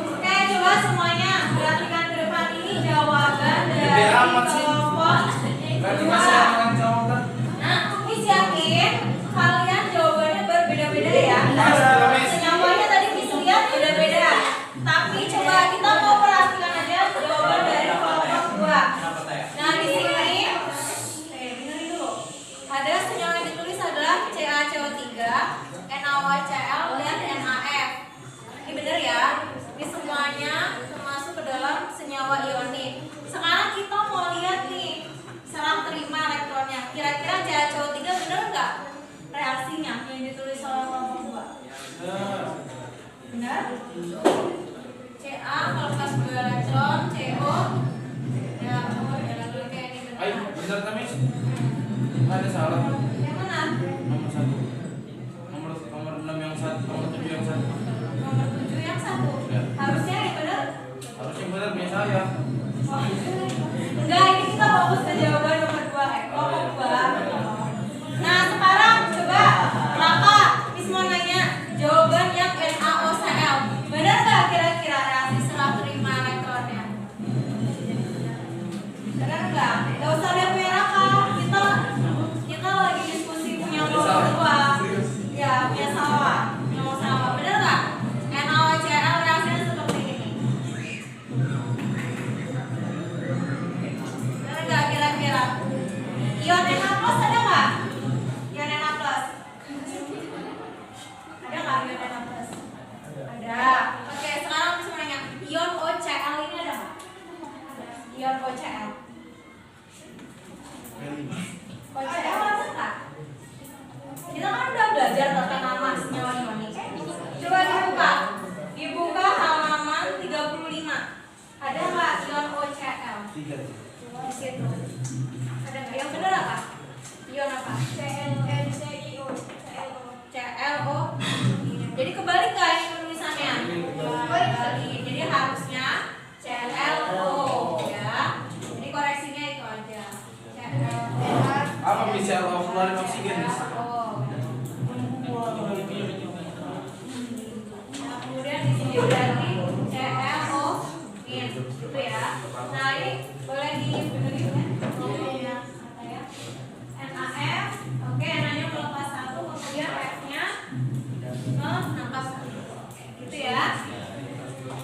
Oke, coba semuanya perhatikan ke depan ini jawaban dari Gede amat sih. kelompok Gak dikasih dua. orang jawaban. Nah, Miss yakin kalian jawabannya berbeda-beda ya. Miss. Senyawanya tadi Miss lihat beda-beda. Tapi coba kita mau perhatikan aja jawaban dari kelompok dua. Kenapa Taya? Nah, di sini dengerin dulu. Ada senyawa yang ditulis adalah CaCO3, NaOCl dan NaF. Ini benar ya. Ini semuanya termasuk ke dalam senyawa ionik. Sekarang kita mau lihat nih serah terima elektronnya. Kira-kira CaCO3 benar nggak reaksinya yang ditulis oleh kelompok dua? Benar? Ca melepas 2 elektron, CO ya, kayak ini benar. Ayo, bener kan Miss? Nggak ada salah. Yang mana? Nomor 1. Nomor 6 yang 1, nomor 7 yang 1. Nomor 7 yang 1. Ya. Harusnya yang benar. Harusnya bener punya saya. Oh, enggak, ini kita fokus ke jawaban nomor 2 kelompok 2. Nah, sekarang coba Raka, Miss mau nanya jawaban yang NaOCl. Benar nggak kira-kira reaksi serah terima elektronnya? Benar nggak? Nggak usah lihat punya Raka. Kita lagi diskusi punya kelompok 2. Ya, punya sawah. Nomor sawah. Benar nggak? NaOCl reaksinya seperti ini. Benar nggak kira-kira? Ion Na plus ada nggak? Ion Na plus. Ada nggak ion Na plus? Ada. Oke, sekarang bisa nanya, ion OCl ini ada nggak? Ion OCl. OCl ada nggak? Kita kan udah belajar tentang nama senyawa ionik. Coba dibuka. Dibuka halaman 35. Ada nggak ion OCl? Di situ. Ada nggak? Yang benar apa? Ion apa? ClO. Jadi kebalik nggak ini penulisannya? Kebalik. Jadi harusnya ClO ya. Jadi koreksinya itu aja. Apa Miss yang keluarin oksigen Miss? Nah, kemudian di sini berarti ClO in gitu ya. Nah, ini boleh dibenerin ya. NaF, oke, NA-nya melepas 1, kemudian F-nya menangkap 1. Gitu ya.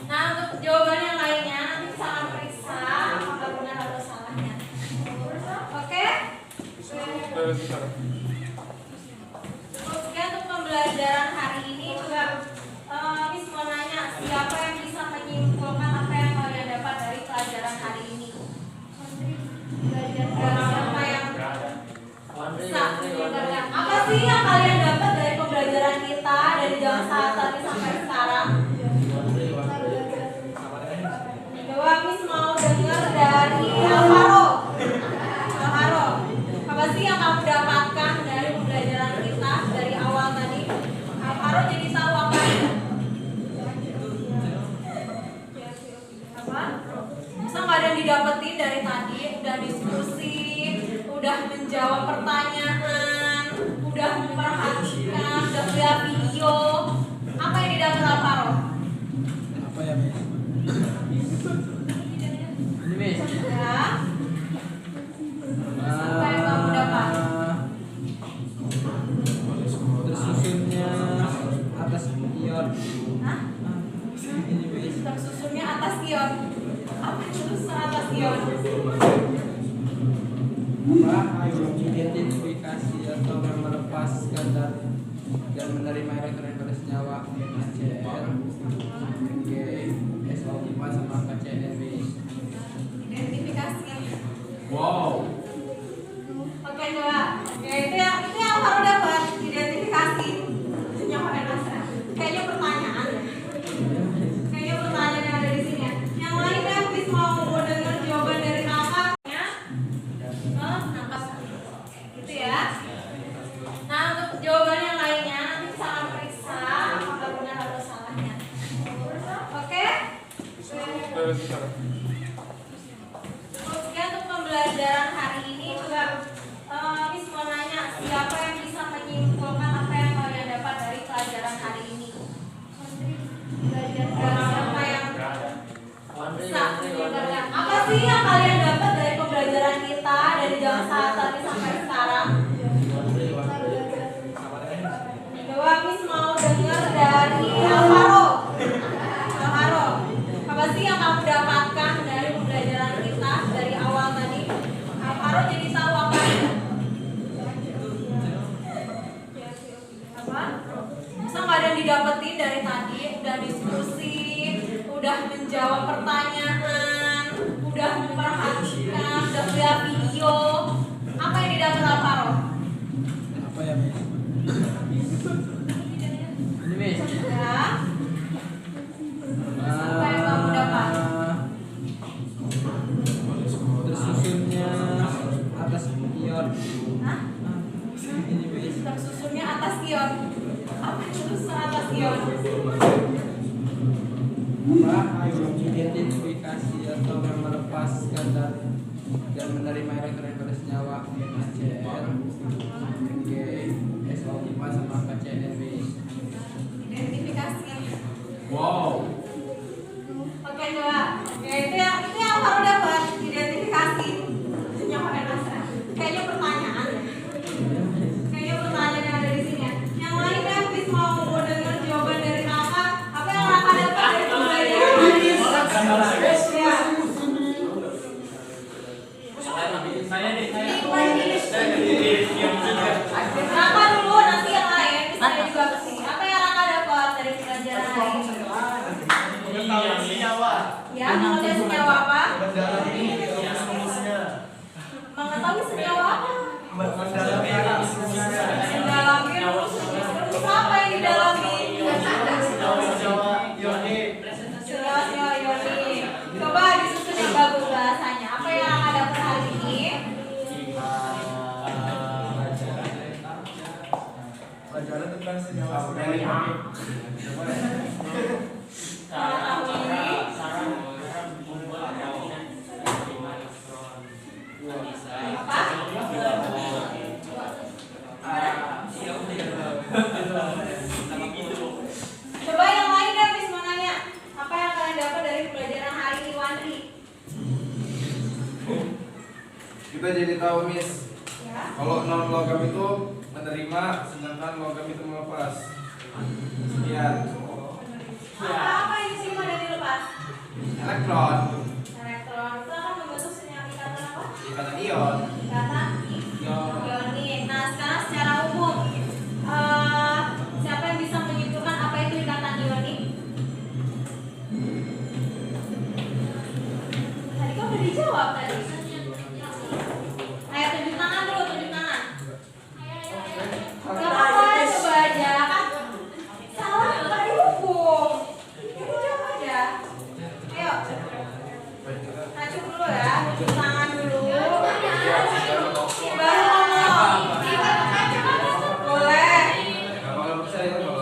Nah, untuk jawaban yang lainnya nanti bisa akan periksa apakah benar atau salahnya. Oke? Oke, untuk pembelajaran hari ini juga Miss mau nanya, siapa yang bisa menyimpulkan apa yang kalian dapat dari pelajaran hari ini? Siapa yang bisa menyimpulkan? Apa sih yang kalian dapat dari pembelajaran kita dari jam 1 tadi sampai sekarang? Coba Miss mau dengar dari Alvaro. Alvaro, apa sih yang kamu dapatkan dari pembelajaran kita dari awal tadi? Alvaro jadi tahu apa? Apa? Masa nggak ada yang didapetin dari tadi? Udah diskusi, udah menjawab pertanyaan, udah memperhatikan, udah lihat video. Apa yang didapat Alvaro? Apa ya Miss? Ini Miss. Ya. Apa yang kamu dapat? Tersusunnya atas ion. Hah? Ini Miss. Tersusunnya atas ion. Apa tersusun atas ion? Apa? Identifikasi atau melepaskan dan menerima elektron pada senyawa HCl, G, SO4 sama KCl. Identifikasi. Wow. Oke, coba. Oke, pembelajaran hari ini juga Miss mau nanya, siapa yang bisa menyimpulkan apa yang kalian dapat dari pelajaran hari ini? Siapa yang bisa menyimpulkan? Apa sih yang kalian dapat dari pembelajaran kita dari jam 1 tadi sampai sekarang? Coba Miss mau dengar dari Alvaro. Alvaro, apa sih yang kamu dapatkan dari pembelajaran kita dari awal tadi? Alvaro jadi tahu apa? Apa? Masa nggak ada yang didapetin dari tadi? Udah diskusi, udah menjawab pertanyaan, udah memperhatikan, udah lihat video. Apa yang didapat Alvaro? Apa ya, Miss? Ini, Miss. Ya. Apa yang kamu dapat? Tersusunnya atas ion. Hah? Ini, Miss. Tersusunnya atas ion. Apa itu tersusun atas ion? Apa? Identifikasi atau melepaskan dan menerima elektron pada senyawa HCl, G, SO4 sama KCl, Miss. Identifikasi. Wow. Oke, coba. Oke, itu yang baru dapat identifikasi senyawa NaCl. Kayaknya pertanyaan. Kayaknya pertanyaan yang ada di sini. Yang lain kan Miss mau dengar jawaban dari Raka. Apa yang Raka dapat dari pembelajaran hari ini? Ya. Raka dulu, nanti yang lain. Bisa juga kesini. Apa yang Raka dapat dari pembelajaran hari ini? Ya, mengetahui senyawa apa? Mengetahui senyawa apa? Mendalami rumus apa yang didalami? Senyawa ioni. Coba disusun yang bagus bahasanya. Apa yang akan dapat hari ini? Pelajaran tentang senyawa Coba yang lain deh, Miss mau nanya. Apa yang kalian dapat dari pelajaran hari ini, Wandri? Kita jadi tahu, Miss, Ya. kalau non logam itu menerima, sedangkan logam itu melepas. Sekian. Apa yang diterima dan dilepas? Elektron, Elektron itu akan membentuk senyawa ikatan apa? ikatan ion. Ikatan ionik. Nah, sekarang secara umum siapa yang bisa menyimpulkan apa itu ikatan ionik? Tadi kan udah dijawab tadi. Ayo tunjuk tangan dulu, tunjuk tangan. Gak apa-apa, coba aja kan. Salah nggak dihukum. Coba aja. Ayo. Acung dulu ya, tunjuk tangan dulu. Baru ngomong. Boleh. Nah, kalau percaya kalau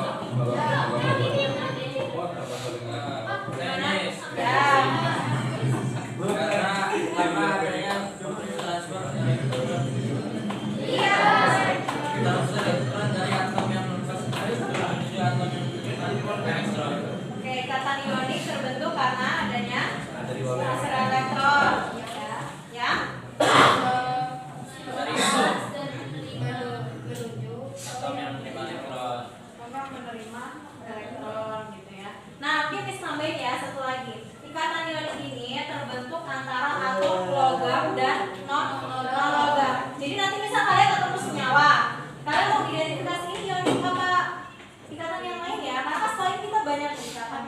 Tenis. Ya. Karena adanya transfer elektron. Iya. Transfer elektron dari atom yang melepas menuju atom yang elektron. Oke, ikatan ionik terbentuk karena adanya transfer elektron. Ya. Dari atom yang menerima elektron. Orang menerima elektron gitu ya. Nah, mungkin Miss tambahin ya satu lagi. Ikatan ionik ini terbentuk antara atom logam dan non logam. Jadi nanti misal kalian ketemu senyawa, kalian mau identifikasi ini ionik apa ikatan yang lain ya? Karena selain kita banyak ikatan.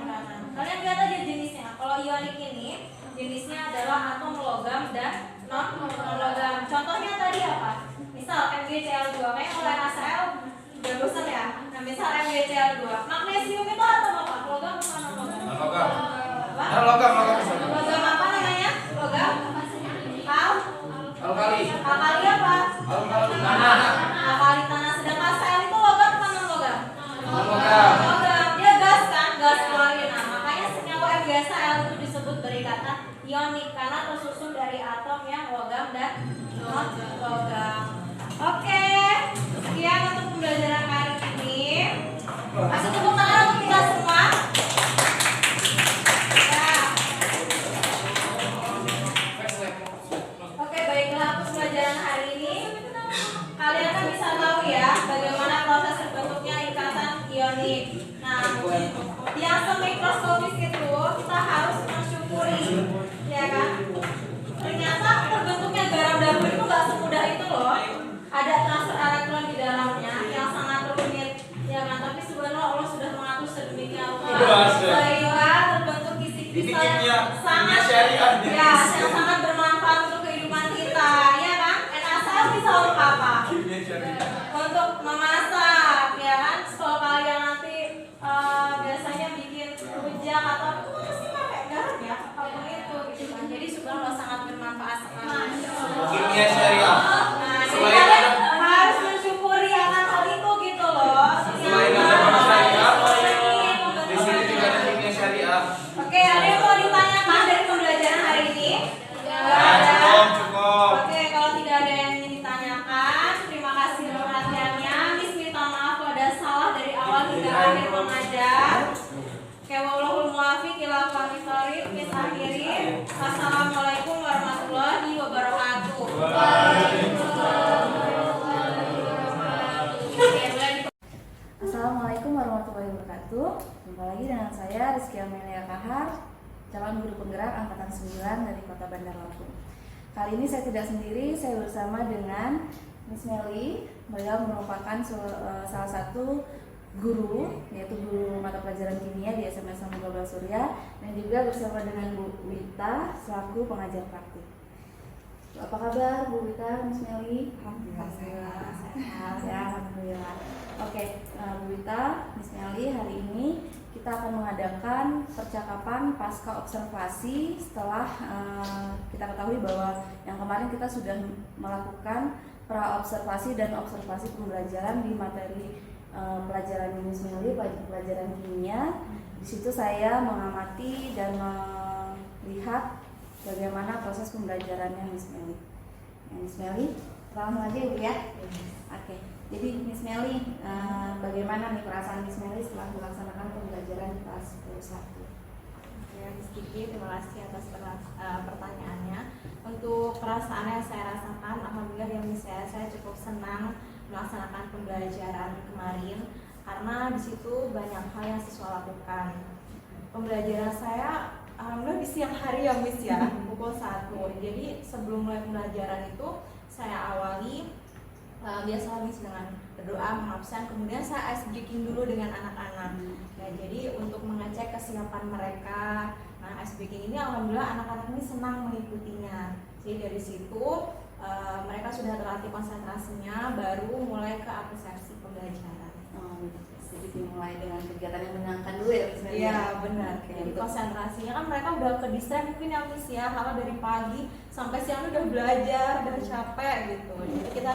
Kalian lihat aja jenisnya. Kalau ionik ini jenisnya adalah atom logam dan non logam. Contohnya tadi apa? Misal MgCl2, kayak oleh NaCl udah bosan ya. Nah, misal MgCl2, magnesium itu atom apa? Logam apa non logam? logam. Apa? Nah, logam. Logam apa namanya? Logam? Alkali. Alkali apa? Alkali. Alkali tanah. Sedangkan Cl itu logam apa non logam? Logam. Logam. Dia gas kan? Gas keluarin. Nah, makanya senyawa MgCl itu disebut berikatan ionik karena tersusun dari atom yang logam dan dunia syariah. Nah, jadi Selain kalian ada- harus mensyukuri akan hal itu gitu loh. Selain ada bank syariah, di sini juga ada dunia syariah. Oke, ada yang mau ditanyakan dari pembelajaran hari ini? Nah, cukup. Oke, kalau tidak ada yang ingin ditanyakan, terima kasih perhatiannya. Miss minta maaf kalau ada salah dari awal hingga akhir mengajar. Oke, wallahul muwaffiq ila aqwamit thoriq. Miss akhiri. Wassalamualaikum warahmatullahi wabarakatuh. Assalamualaikum warahmatullahi wabarakatuh. Jumpa lagi dengan saya Rizky Amelia Kahar, calon guru penggerak angkatan 9 dari Kota Bandar Lampung. Kali ini saya tidak sendiri, saya bersama dengan Miss Melly. Beliau merupakan salah satu guru, yaitu guru mata pelajaran kimia di SMA Islam Global Surya, dan juga bersama dengan Bu Wita selaku pengajar praktik. Apa kabar Bu Wita, Miss Melly? Alhamdulillah sehat. Ya, alhamdulillah. Oke, Bu Wita, Miss Melly, hari ini kita akan mengadakan percakapan pasca observasi setelah kita ketahui bahwa yang kemarin kita sudah melakukan pra observasi dan observasi pembelajaran di materi pelajaran Miss Melly, pelajaran kimia. Di situ saya mengamati dan melihat bagaimana proses pembelajarannya Miss Melly. Miss Melly, langsung aja Ibu ya. Oke. Jadi Miss Melly, bagaimana nih perasaan Miss Melly setelah melaksanakan pembelajaran di kelas 11? Ya, Miss Kiki, terima kasih atas pertanyaannya. Untuk perasaan yang saya rasakan, alhamdulillah ya Miss, saya cukup senang melaksanakan pembelajaran kemarin karena di situ banyak hal yang siswa lakukan. Pembelajaran saya alhamdulillah di siang hari ya Miss ya, pukul 1. Jadi sebelum mulai pembelajaran itu saya awali biasa Miss dengan berdoa, mengabsen, kemudian saya ice breaking dulu dengan anak-anak. Ya, jadi untuk mengecek kesiapan mereka. Nah, ice breaking ini alhamdulillah anak-anak ini senang mengikutinya. Jadi dari situ mereka sudah terlatih konsentrasinya, baru mulai ke apresiasi pembelajaran. Jadi dimulai dengan kegiatan yang menyenangkan dulu ya Miss Melly? Iya benar. Oke, Jadi betul. konsentrasinya kan mereka udah ke distract mungkin ya Miss ya, karena dari pagi sampai siang udah belajar, udah capek gitu. Jadi kita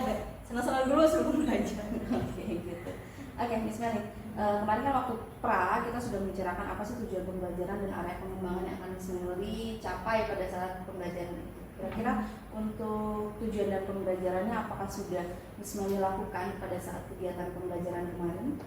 senang-senang dulu sebelum belajar. Oke, gitu. Oke, Miss Melly, kemarin kan waktu pra kita sudah membicarakan apa sih tujuan pembelajaran dan area pengembangan yang akan Miss Melly capai pada saat pembelajaran itu. Kira-kira untuk tujuan dan pembelajarannya apakah sudah Miss Melly lakukan pada saat kegiatan pembelajaran kemarin?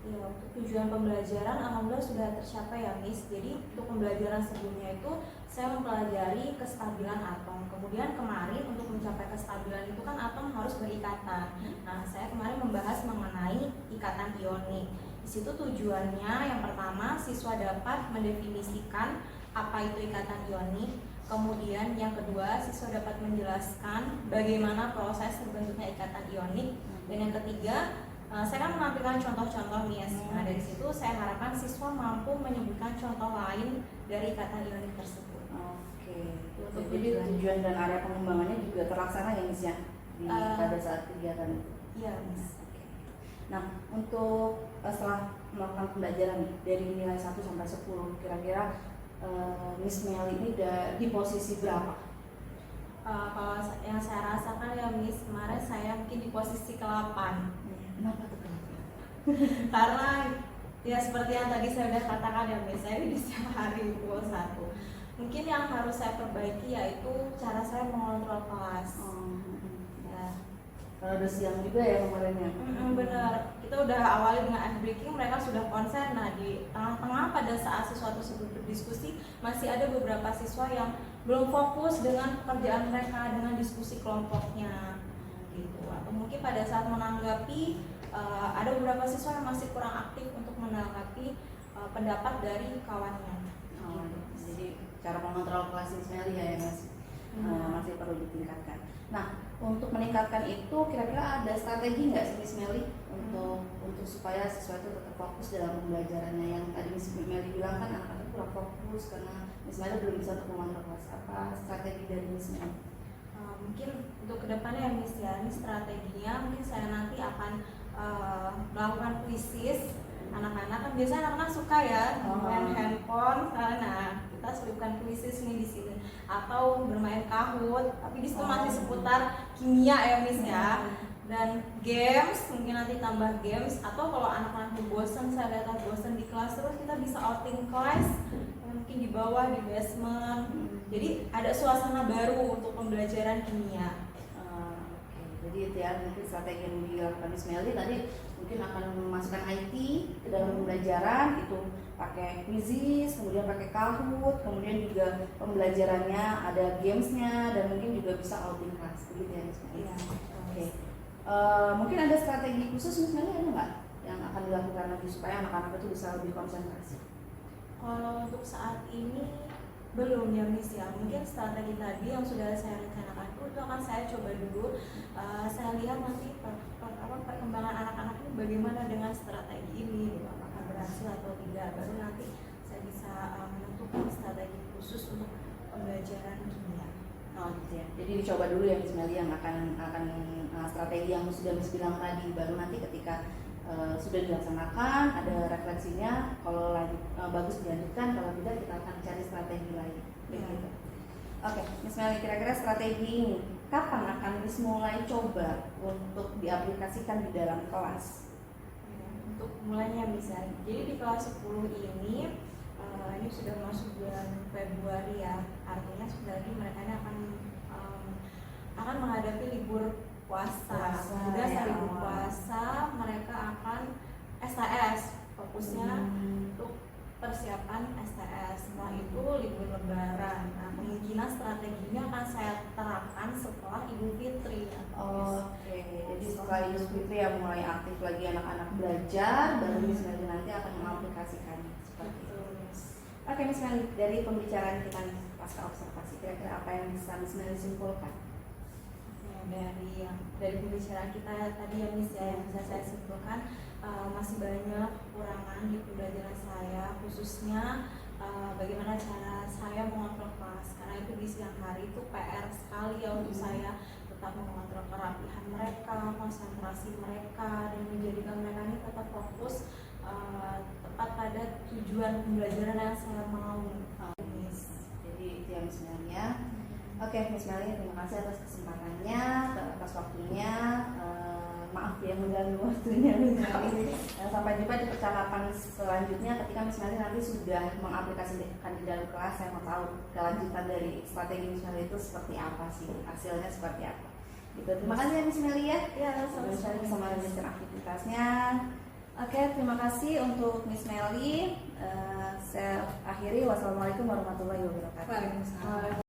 Iya, untuk tujuan pembelajaran alhamdulillah sudah tercapai ya Miss. Jadi untuk pembelajaran sebelumnya itu saya mempelajari kestabilan atom. Kemudian kemarin untuk mencapai kestabilan itu kan atom harus berikatan. Nah, saya kemarin membahas mengenai ikatan ionik. Di situ tujuannya yang pertama siswa dapat mendefinisikan apa itu ikatan ionik. Kemudian yang kedua siswa dapat menjelaskan bagaimana proses terbentuknya ikatan ionik. Dan yang ketiga saya kan menampilkan contoh-contoh Miss. Nah, dari situ saya harapkan siswa mampu menyebutkan contoh lain dari ikatan ionik tersebut. Oke. Jadi tujuan dan area pengembangannya juga terlaksana ya Miss ya pada saat kegiatan itu. Iya Miss. Oke. Nah, untuk setelah melakukan pembelajaran nih, dari nilai 1 sampai 10, kira-kira Miss Melly ini udah di posisi berapa? Kalau yang saya rasakan ya Miss, kemarin saya mungkin di posisi ke-8. Kenapa tuh? Karena ya seperti yang tadi saya sudah katakan ya Miss, saya di setiap hari pukul 1. Mungkin yang harus saya perbaiki yaitu cara saya mengontrol kelas. Ya. Kalau udah siang juga ya kemarinnya. Benar, kita udah awali dengan ice breaking, mereka sudah konsen. Nah, di tengah-tengah pada saat siswa tersebut berdiskusi, masih ada beberapa siswa yang belum fokus dengan pekerjaan mereka, dengan diskusi kelompoknya gitu. Atau mungkin pada saat menanggapi ada beberapa siswa yang masih kurang aktif untuk menanggapi pendapat dari kawannya. Jadi cara mengontrol kelas Miss Melly ya yang masih perlu ditingkatkan. Nah, untuk meningkatkan itu kira-kira ada strategi nggak sih Miss Melly untuk supaya siswa itu tetap fokus dalam pembelajarannya? Yang tadi Miss Melly bilang kan anak-anak kurang fokus karena Miss Melly belum bisa untuk mengontrol kelas. Apa strategi dari Miss Melly? Mungkin untuk kedepannya ya Miss ya, ini strateginya mungkin saya nanti akan melakukan kuisis anak-anak. Kan biasanya anak-anak suka ya main handphone, nah kita selipkan kuisis nih di sini, atau bermain kahut, tapi di situ masih seputar kimia ya Miss ya. Dan games, mungkin nanti tambah games, atau kalau anak-anak bosan, saya lihat bosan di kelas terus, kita bisa outing kelas, mungkin di bawah di basement. Jadi ada suasana baru untuk pembelajaran kimia. Jadi itu ya mungkin strategi yang dilakukan Miss Melly tadi mungkin akan memasukkan IT ke dalam pembelajaran, itu pakai quizzes, kemudian pakai Kahoot, kemudian juga pembelajarannya ada gamesnya, dan mungkin juga bisa outing class begitu ya Miss Melly. Iya. Oke. Mungkin ada strategi khusus Miss Melly ada nggak yang akan dilakukan nanti supaya anak-anak itu bisa lebih konsentrasi? Kalau untuk saat ini belum ya Miss ya, mungkin strategi tadi yang sudah saya rencanakan itu akan saya coba dulu. Saya lihat nanti perkembangan anak-anak ini bagaimana dengan strategi ini, apakah berhasil atau tidak, baru nanti saya bisa menentukan strategi khusus untuk pembelajaran kimia. Oh gitu ya. Jadi dicoba dulu ya Miss Melly yang akan strategi yang sudah Miss bilang tadi, baru nanti ketika sudah dilaksanakan ada refleksinya, kalau bagus dilanjutkan, kalau tidak kita akan cari strategi lain. Begitu. Oke, Miss Melly, kira-kira strategi ini kapan akan Miss mulai coba untuk diaplikasikan di dalam kelas? Untuk mulainya bisa, jadi di kelas 10 ini sudah masuk bulan Februari ya, artinya sebenarnya mereka ini akan menghadapi libur puasa. Sudah ya. libur puasa, mereka akan STS, fokusnya untuk persiapan STS. Setelah itu libur lebaran. Nah, kemungkinan strateginya akan saya terapkan setelah Idul Fitri. Oke, jadi setelah Idul Fitri yang mulai aktif lagi anak-anak belajar, baru Miss Melly nanti akan mengaplikasikannya seperti itu. Oke Miss Melly, dari pembicaraan kita nih pasca observasi, kira-kira apa yang bisa Miss Melly simpulkan? Dari pembicaraan kita tadi ya Miss ya, yang bisa saya simpulkan masih banyak kekurangan di pembelajaran saya, khususnya bagaimana cara saya mengontrol kelas, karena itu di siang hari itu PR sekali ya untuk saya tetap mengontrol kerapihan mereka, konsentrasi mereka, dan menjadikan mereka ini tetap fokus tepat pada tujuan pembelajaran yang saya mau. Miss. Jadi itu ya Miss Melly ya. Oke Miss Melly, terima kasih atas kesempatannya, atas waktunya. Maaf ya mengganggu waktunya Miss Melly. Sampai jumpa di percakapan selanjutnya ketika Miss Melly nanti sudah mengaplikasikan di dalam kelas. Saya mau tahu kelanjutan dari strategi Miss Melly itu seperti apa sih, hasilnya seperti apa. Gitu. Terima kasih ya Miss Melly ya. Ya, Miss Melly bisa melanjutkan aktivitasnya. Oke, terima kasih untuk Miss Melly. Saya akhiri. Wassalamualaikum warahmatullahi wabarakatuh. Waalaikumsalam.